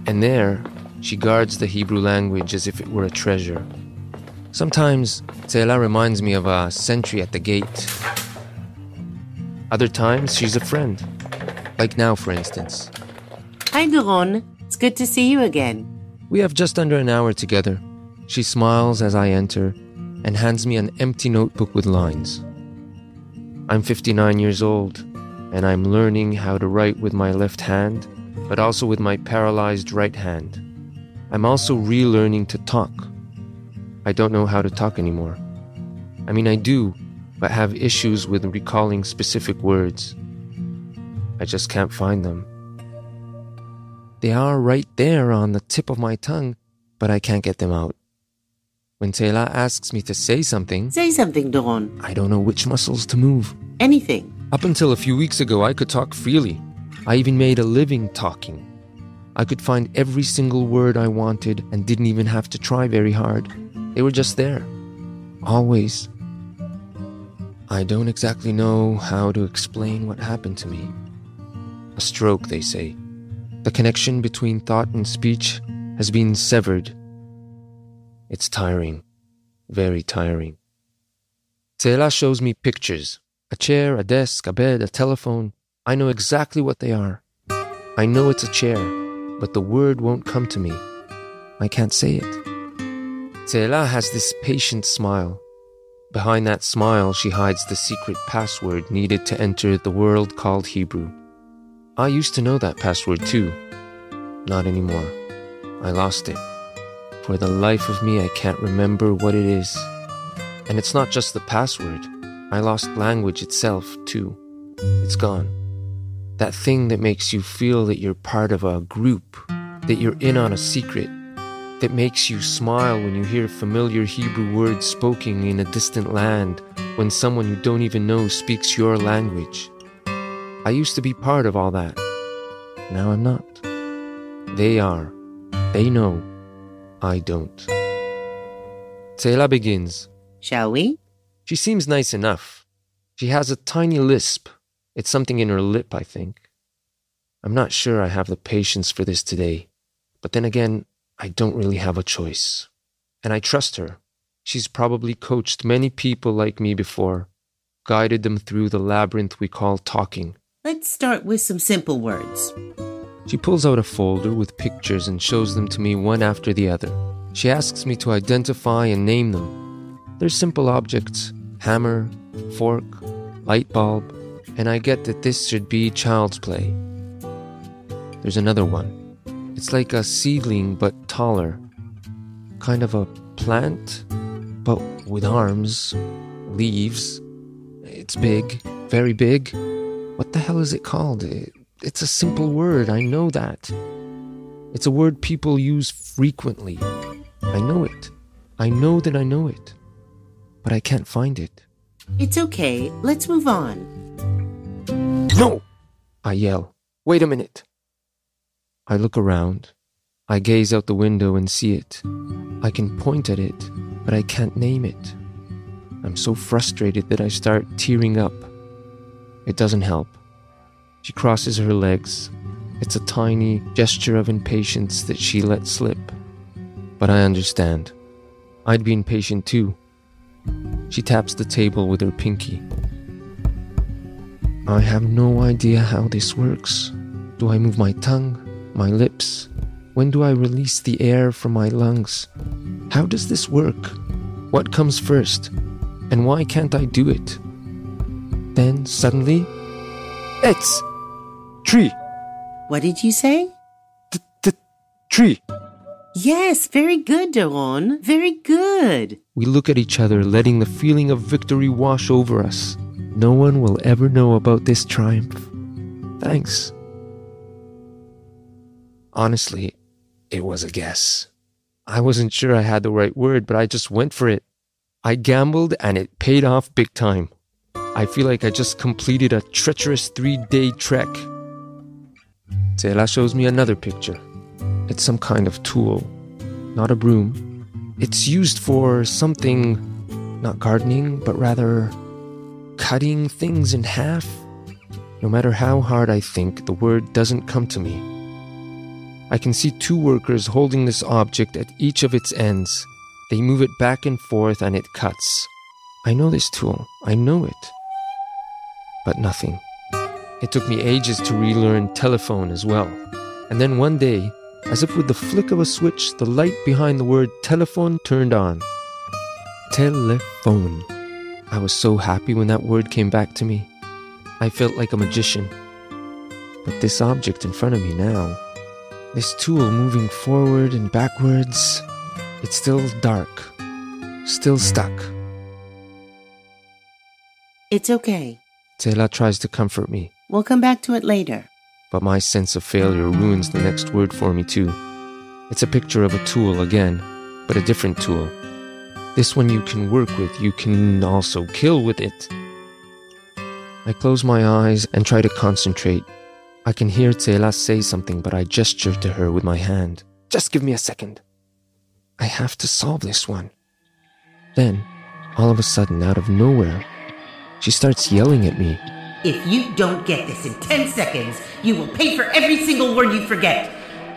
and there she guards the Hebrew language as if it were a treasure. Sometimes Tzeela reminds me of a sentry at the gate. Other times she's a friend, like now, for instance. Hi, Doron. It's good to see you again. We have just under an hour together. She smiles as I enter and hands me an empty notebook with lines. I'm 59 years old, and I'm learning how to write with my left hand, but also with my paralyzed right hand. I'm also relearning to talk. I don't know how to talk anymore. I mean, I do, but have issues with recalling specific words. I just can't find them. They are right there on the tip of my tongue, but I can't get them out. When Tzeela asks me to say something... Say something, Doron. I don't know which muscles to move. Anything. Up until a few weeks ago, I could talk freely. I even made a living talking. I could find every single word I wanted and didn't even have to try very hard. They were just there. Always. I don't exactly know how to explain what happened to me. A stroke, they say. The connection between thought and speech has been severed. It's tiring. Very tiring. Tzeela shows me pictures. A chair, a desk, a bed, a telephone. I know exactly what they are. I know it's a chair, but the word won't come to me. I can't say it. Tzeela has this patient smile. Behind that smile, she hides the secret password needed to enter the world called Hebrew. I used to know that password too. Not anymore. I lost it. For the life of me, I can't remember what it is. And it's not just the password. I lost language itself too. It's gone. That thing that makes you feel that you're part of a group, that you're in on a secret, that makes you smile when you hear familiar Hebrew words spoken in a distant land, when someone you don't even know speaks your language. I used to be part of all that. Now I'm not. They are. They know. I don't. Tzeela begins. Shall we? She seems nice enough. She has a tiny lisp. It's something in her lip, I think. I'm not sure I have the patience for this today. But then again, I don't really have a choice. And I trust her. She's probably coached many people like me before, guided them through the labyrinth we call talking. Let's start with some simple words. She pulls out a folder with pictures and shows them to me one after the other. She asks me to identify and name them. They're simple objects: hammer, fork, light bulb, and I get that this should be child's play. There's another one. It's like a seedling but taller. Kind of a plant, but with arms, leaves. It's big, very big. What the hell is it called? It's a simple word, I know that. It's a word people use frequently. I know it. I know that I know it. But I can't find it. It's okay. Let's move on. No! I yell. Wait a minute. I look around. I gaze out the window and see it. I can point at it, but I can't name it. I'm so frustrated that I start tearing up. It doesn't help. She crosses her legs. It's a tiny gesture of impatience that she let slip. But I understand. I'd be impatient too. She taps the table with her pinky. I have no idea how this works. Do I move my tongue, my lips? When do I release the air from my lungs? How does this work? What comes first? And why can't I do it? Then suddenly, it's tree. What did you say? Tree. Yes, very good, Doron. Very good. We look at each other, letting the feeling of victory wash over us. No one will ever know about this triumph. Thanks. Honestly, it was a guess. I wasn't sure I had the right word, but I just went for it. I gambled and it paid off big time. I feel like I just completed a treacherous 3-day trek. Tseila shows me another picture. It's some kind of tool, not a broom. It's used for something, not gardening, but rather cutting things in half. No matter how hard I think, the word doesn't come to me. I can see 2 workers holding this object at each of its ends. They move it back and forth and it cuts. I know this tool. I know it. But nothing. It took me ages to relearn telephone as well. And then one day, as if with the flick of a switch, the light behind the word telephone turned on. Telephone. I was so happy when that word came back to me. I felt like a magician. But this object in front of me now, this tool moving forward and backwards, it's still dark, still stuck. It's okay. Tseila tries to comfort me. We'll come back to it later. But my sense of failure ruins the next word for me too. It's a picture of a tool again, but a different tool. This one you can work with, you can also kill with it. I close my eyes and try to concentrate. I can hear Tseila say something, but I gesture to her with my hand. Just give me a second. I have to solve this one. Then, all of a sudden, out of nowhere, she starts yelling at me. If you don't get this in 10 seconds, you will pay for every single word you forget.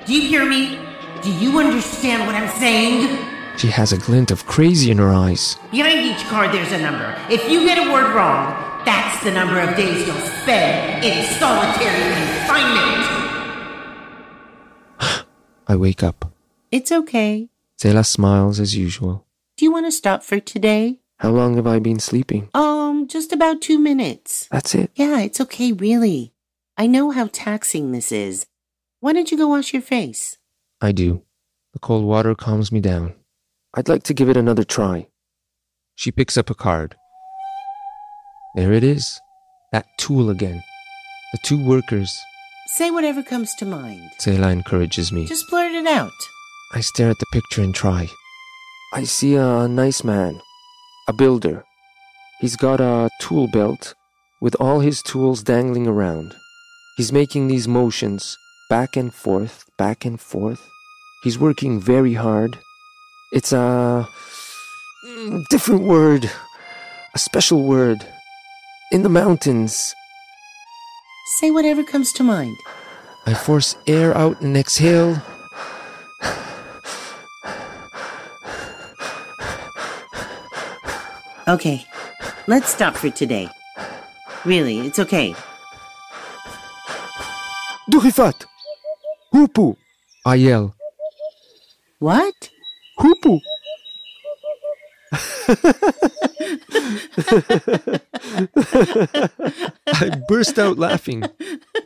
Do you hear me? Do you understand what I'm saying? She has a glint of crazy in her eyes. Behind each card there's a number. If you get a word wrong, that's the number of days you'll spend in solitary confinement. I wake up. It's okay. Tseila smiles as usual. Do you want to stop for today? How long have I been sleeping? Just about 2 minutes. That's it? Yeah, it's okay, really. I know how taxing this is. Why don't you go wash your face? I do. The cold water calms me down. I'd like to give it another try. She picks up a card. There it is. That tool again. The 2 workers. Say whatever comes to mind. Tseila encourages me. Just blurt it out. I stare at the picture and try. I see a nice man. A builder. He's got a tool belt with all his tools dangling around. He's making these motions, back and forth, back and forth. He's working very hard. It's a different word, a special word. In the mountains. Say whatever comes to mind. I force air out and exhale. Okay, let's stop for today. Really, it's okay. Duchifat! Hupu! I yell. What? Hupu! I burst out laughing.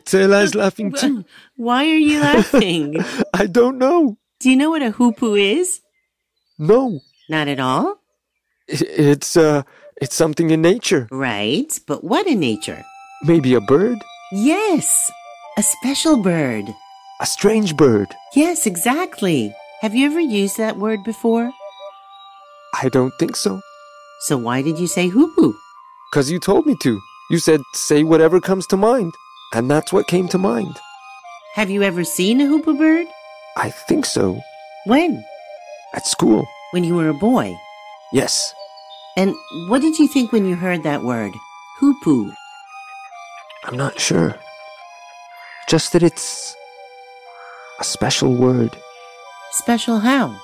Tselah's laughing too. Why are you laughing? I don't know. Do you know what a hupu is? No. Not at all? It's something in nature. Right, but what in nature? Maybe a bird? Yes, a special bird. A strange bird. Yes, exactly. Have you ever used that word before? I don't think so. So why did you say hupu? 'Cause you told me to. You said, say whatever comes to mind. And that's what came to mind. Have you ever seen a hupu bird? I think so. When? At school. When you were a boy? Yes. And what did you think when you heard that word? Hupu. I'm not sure. Just that it's a special word. Special how?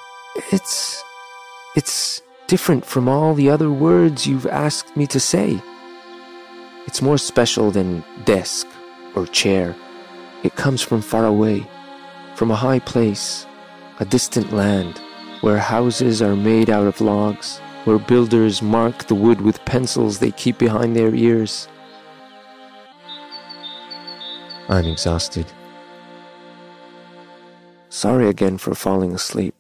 It's different from all the other words you've asked me to say. It's more special than desk or chair. It comes from far away, from a high place, a distant land, where houses are made out of logs, where builders mark the wood with pencils they keep behind their ears. I'm exhausted. Sorry again for falling asleep.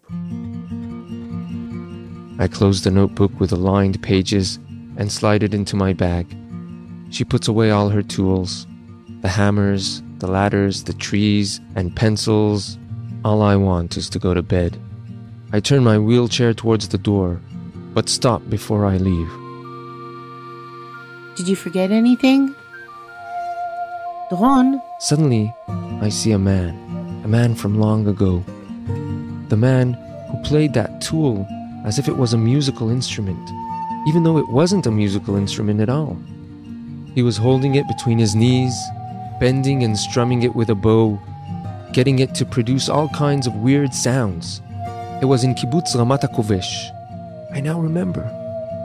I close the notebook with the lined pages and slide it into my bag. She puts away all her tools, the hammers, the ladders, the trees, and pencils. All I want is to go to bed. I turn my wheelchair towards the door, but stop before I leave. Did you forget anything? Doron? Suddenly, I see a man from long ago. The man who played that tool as if it was a musical instrument, even though it wasn't a musical instrument at all. He was holding it between his knees, bending and strumming it with a bow, getting it to produce all kinds of weird sounds. It was in Kibbutz Ramat HaKovesh. I now remember.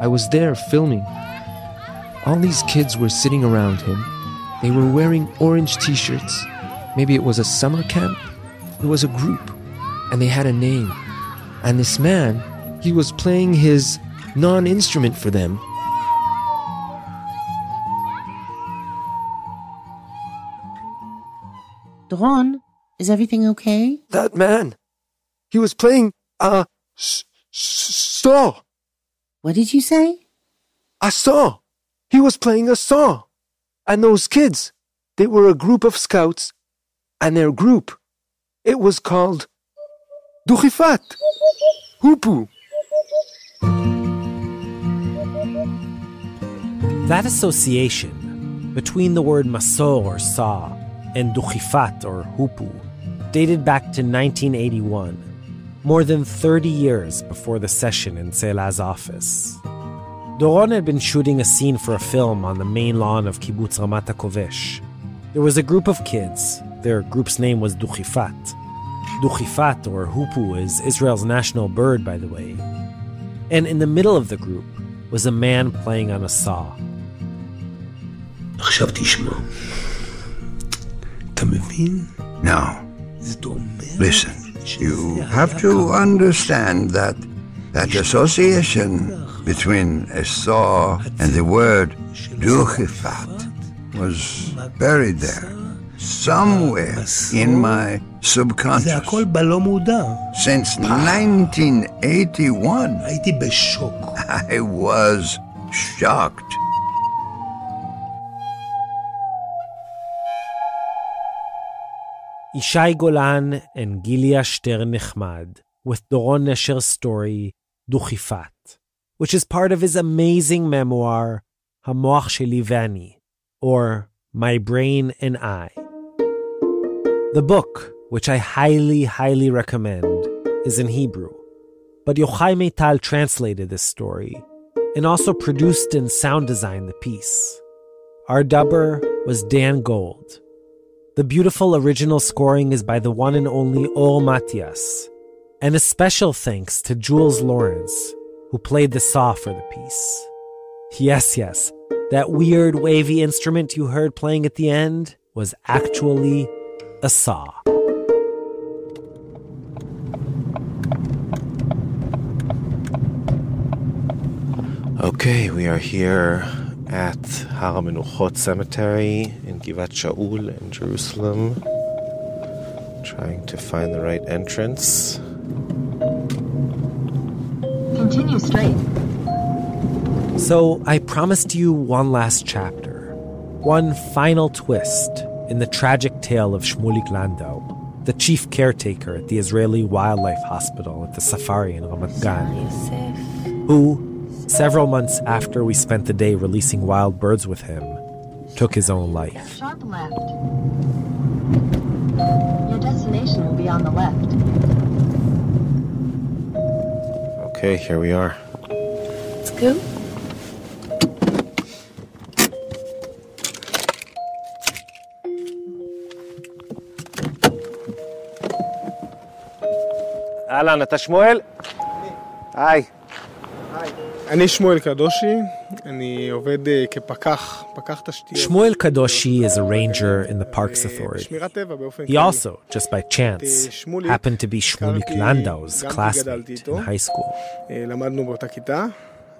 I was there filming. All these kids were sitting around him. They were wearing orange t-shirts. Maybe it was a summer camp. It was a group, and they had a name. And this man, he was playing his non-instrument for them. Doron, is everything okay? That man, he was playing a saw. What did you say? A saw. He was playing a saw. And those kids, they were a group of scouts, and their group, it was called Duchifat, Hupu. That association between the word maso or saw and Duchifat or Hupu dated back to 1981, more than 30 years before the session in Tselah's office. Doron had been shooting a scene for a film on the main lawn of Kibbutz Ramat HaKovesh. There was a group of kids. Their group's name was Duchifat. Duchifat, or Hupu, is Israel's national bird, by the way. And in the middle of the group was a man playing on a saw. עכשיו תשמע. אתה מבין? Now, listen. You have to understand that association between a saw and the word Duchifat was buried there, somewhere in my subconscious. זה הכל בלא מודע. Since 1981. הייתי בשוק. I was shocked. Ishai Golan and Gilia Stern Nechmad with Doron Nesher's story, Duchifat, which is part of his amazing memoir, Hamoach Sheli Vani, or My Brain and I. The book, which I highly recommend, is in Hebrew, but Yochai Meital translated this story and also produced and sound designed the piece. Our dubber was Dan Gold. The beautiful original scoring is by the one and only Or Matias, and a special thanks to Jules Lawrence, who played the saw for the piece. Yes, that weird wavy instrument you heard playing at the end was actually a saw. Okay, we are here at Har HaMenuchot Cemetery in Givat Shaul in Jerusalem, trying to find the right entrance. Continue straight. So I promised you one last chapter, one final twist in the tragic tale of Shmulik Landau, the chief caretaker at the Israeli Wildlife Hospital at the Safari in Ramat Gan, who, several months after we spent the day releasing wild birds with him, took his own life. Sharp left. Your destination will be on the left. Okay, here we are. Let's go. אהלן, אתה שמואל? היי. אני שמואל קדושי, אני עובד כפקח תשתיות. Shmuel Kadoshi is a ranger in the Parks Authority. He also, just by chance, happened to be Shmulik Landau's classmate in high school. למדנו באותה כיתה.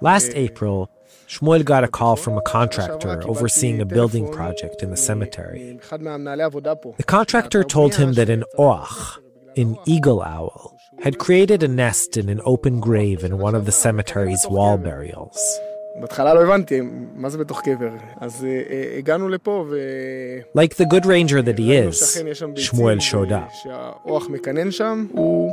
Last April, Shmuel got a call from a contractor overseeing a building project in the cemetery. The contractor told him that an oach, an eagle owl, had created a nest in an open grave in one of the cemetery's wall burials. בהתחלה לא הבנתי מה זה בתוך קבר. אז הגענו לפה ו... Like the good ranger that he is, Shmuel showed up. שהאוח מקנן שם, הוא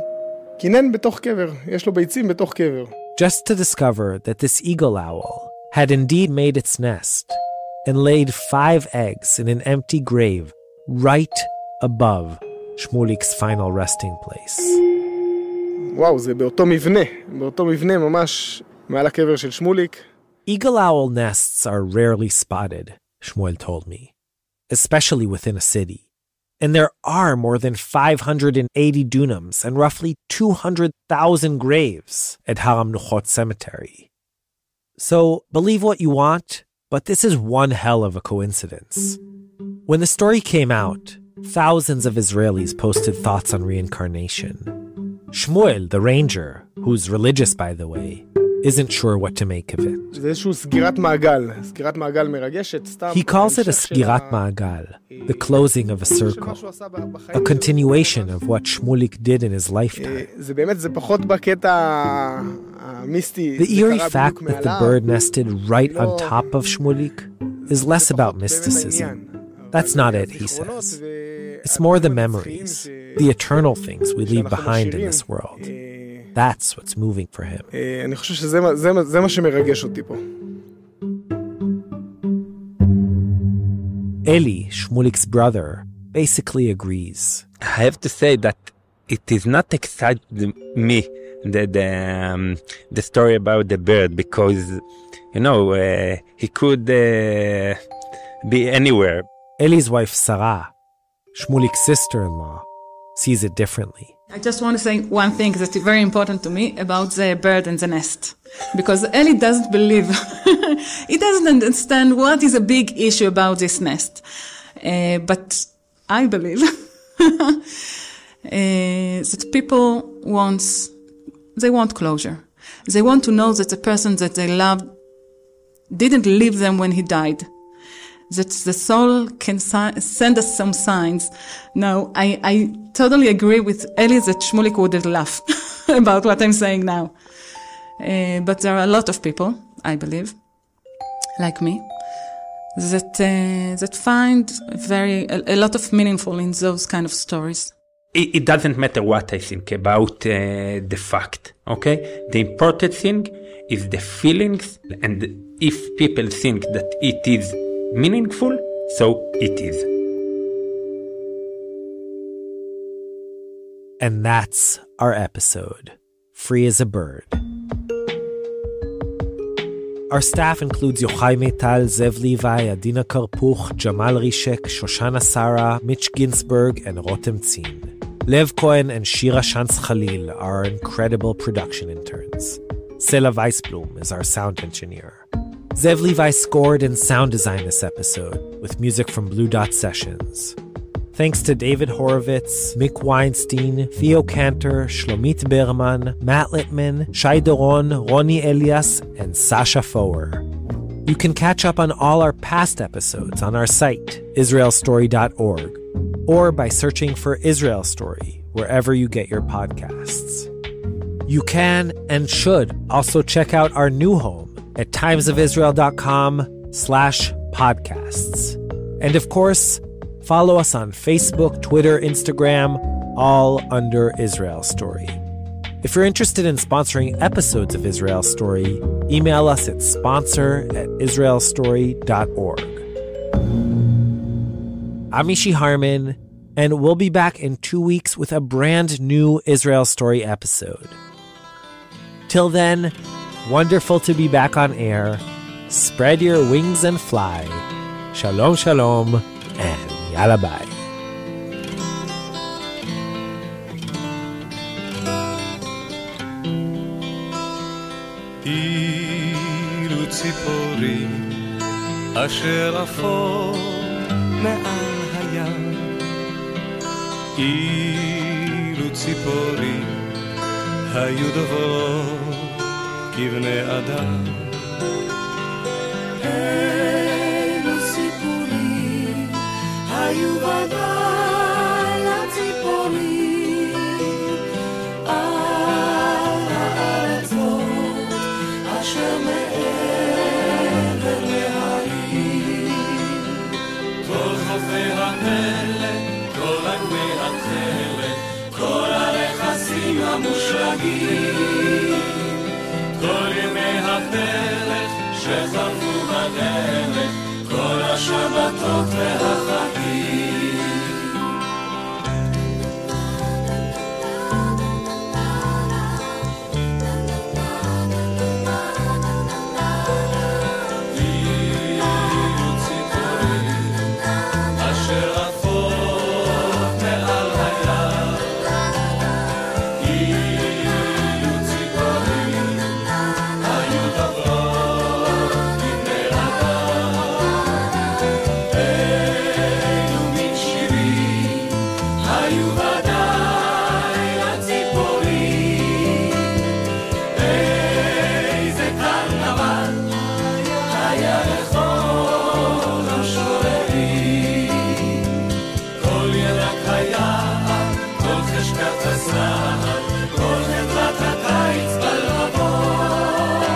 קינן בתוך קבר. יש לו ביצים בתוך קבר. Just to discover that this eagle owl had indeed made its nest and laid 5 eggs in an empty grave right above Shmulik's final resting place. וואו, זה באותו מבנה ממש מעל הקבר של שמוליק. Eagle owl nests are rarely spotted, Shmuel told me, especially within a city. And there are more than 580 dunams and roughly 200,000 graves at Har HaMenuchot Cemetery. So, believe what you want, but this is one hell of a coincidence. When the story came out, thousands of Israelis posted thoughts on reincarnation. Shmuel, the ranger, who's religious by the way, isn't sure what to make of it. He calls it a sgirat ma'agal, the closing of a circle, a continuation of what Shmulik did in his lifetime. The eerie fact that the bird nested right on top of Shmulik is less about mysticism. That's not it, he says. It's more the memories, the eternal things we leave behind in this world. That's what's moving for him. אני חושב שזה מה שמרגש אותי פה. Eli, Shmulik's brother, basically agrees. I have to say that it is not exciting me, the story about the bird, because, he could be anywhere. Eli's wife, Sarah, Shmulik's sister-in-law, sees it differently. I just want to say one thing that is very important to me about the bird and the nest. Because Eli doesn't believe, he doesn't understand what is a big issue about this nest. But I believe that people want closure. They want to know that the person that they loved didn't leave them when he died. That the soul can send us some signs. Now, I totally agree with Eli that Shmulik would laugh about what I'm saying now. But there are a lot of people, I believe, like me, that find a lot of meaningful in those kind of stories. It doesn't matter what I think about the fact, okay? The important thing is the feelings, and if people think that it is meaningful, so it is. And that's our episode, Free as a Bird. Our staff includes Yochai Meital, Zev Levi, Adina Karpuch, Jamal Rishek, Shoshana Sarah, Mitch Ginsberg, and Rotem Tzin. Lev Cohen and Shira Shantz Khalil are our incredible production interns. Sela Weisblum is our sound engineer. Zev Levi scored and sound designed this episode with music from Blue Dot Sessions. Thanks to David Horovitz, Mick Weinstein, Theo Cantor, Shlomit Berman, Matt Littman, Shai Doron, Roni Elias, and Sasha Foer. You can catch up on all our past episodes on our site, israelstory.org, or by searching for Israel Story wherever you get your podcasts. You can and should also check out our new home at timesofisrael.com/podcasts. And of course, follow us on Facebook, Twitter, Instagram, all under Israel Story. If you're interested in sponsoring episodes of Israel Story, email us at sponsor@israelstory.org. I'm Ishi Harman, and we'll be back in 2 weeks with a brand new Israel Story episode. Till then, wonderful to be back on air. Spread your wings and fly. Shalom, shalom, and yalla bye. אילו ציפורים אשר עפות מעל הים, אילו ציפורים היו דוברות כבני אדם. אילו סיפורים היו ודאי לציפורים על הארצות אשר מעבר להרים. כל חופי המלך, כל אגמי התכלת, כל הרכסים המושלגים, כל ימי הפלך שחלפו בדרך, כל השבתות והחגים. אילו ציפורים אשר עפות מעל הים, אילו ציפורים היו דוברות כבני אדם. אילו מין שירים היו ודאי לציפורים. איזה קרנבל היה לכל המשוררים. כל ירק היער, כל חשקת הזהב, כל חדרת הקיץ בלבבות,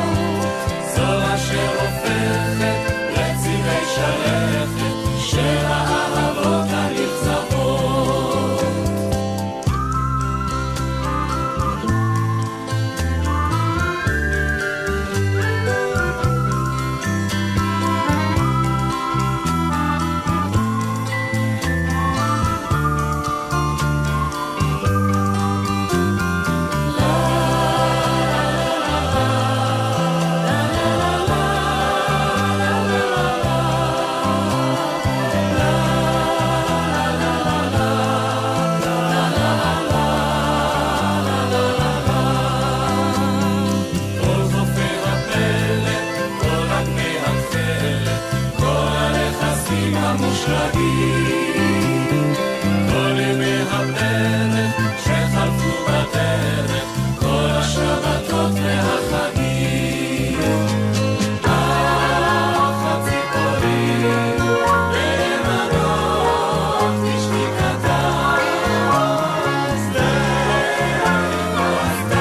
זו אשר הופכת לצירי שלכת של האהבות הנכזבות. כל חופי הפלך, כל אגמי התכלת, כל הרכסים המושלגים, כל ימי הפלך שחלפו בדרך, כל השבתות והחגים. אך הציפורים נאמנות בשתיקתן, שדה לא עשתה את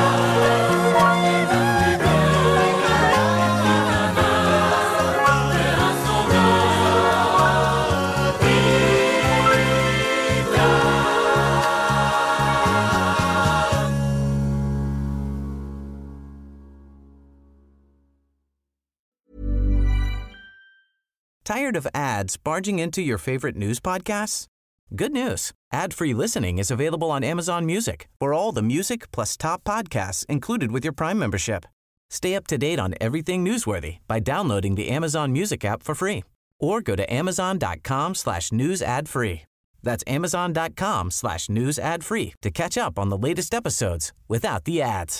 Tired of ads barging into your favorite news podcasts? Good news. Ad-free listening is available on Amazon Music for all the music plus top podcasts included with your Prime membership. Stay up to date on everything newsworthy by downloading the Amazon Music app for free or go to amazon.com/news ad free. That's amazon.com/news ad free to catch up on the latest episodes without the ads.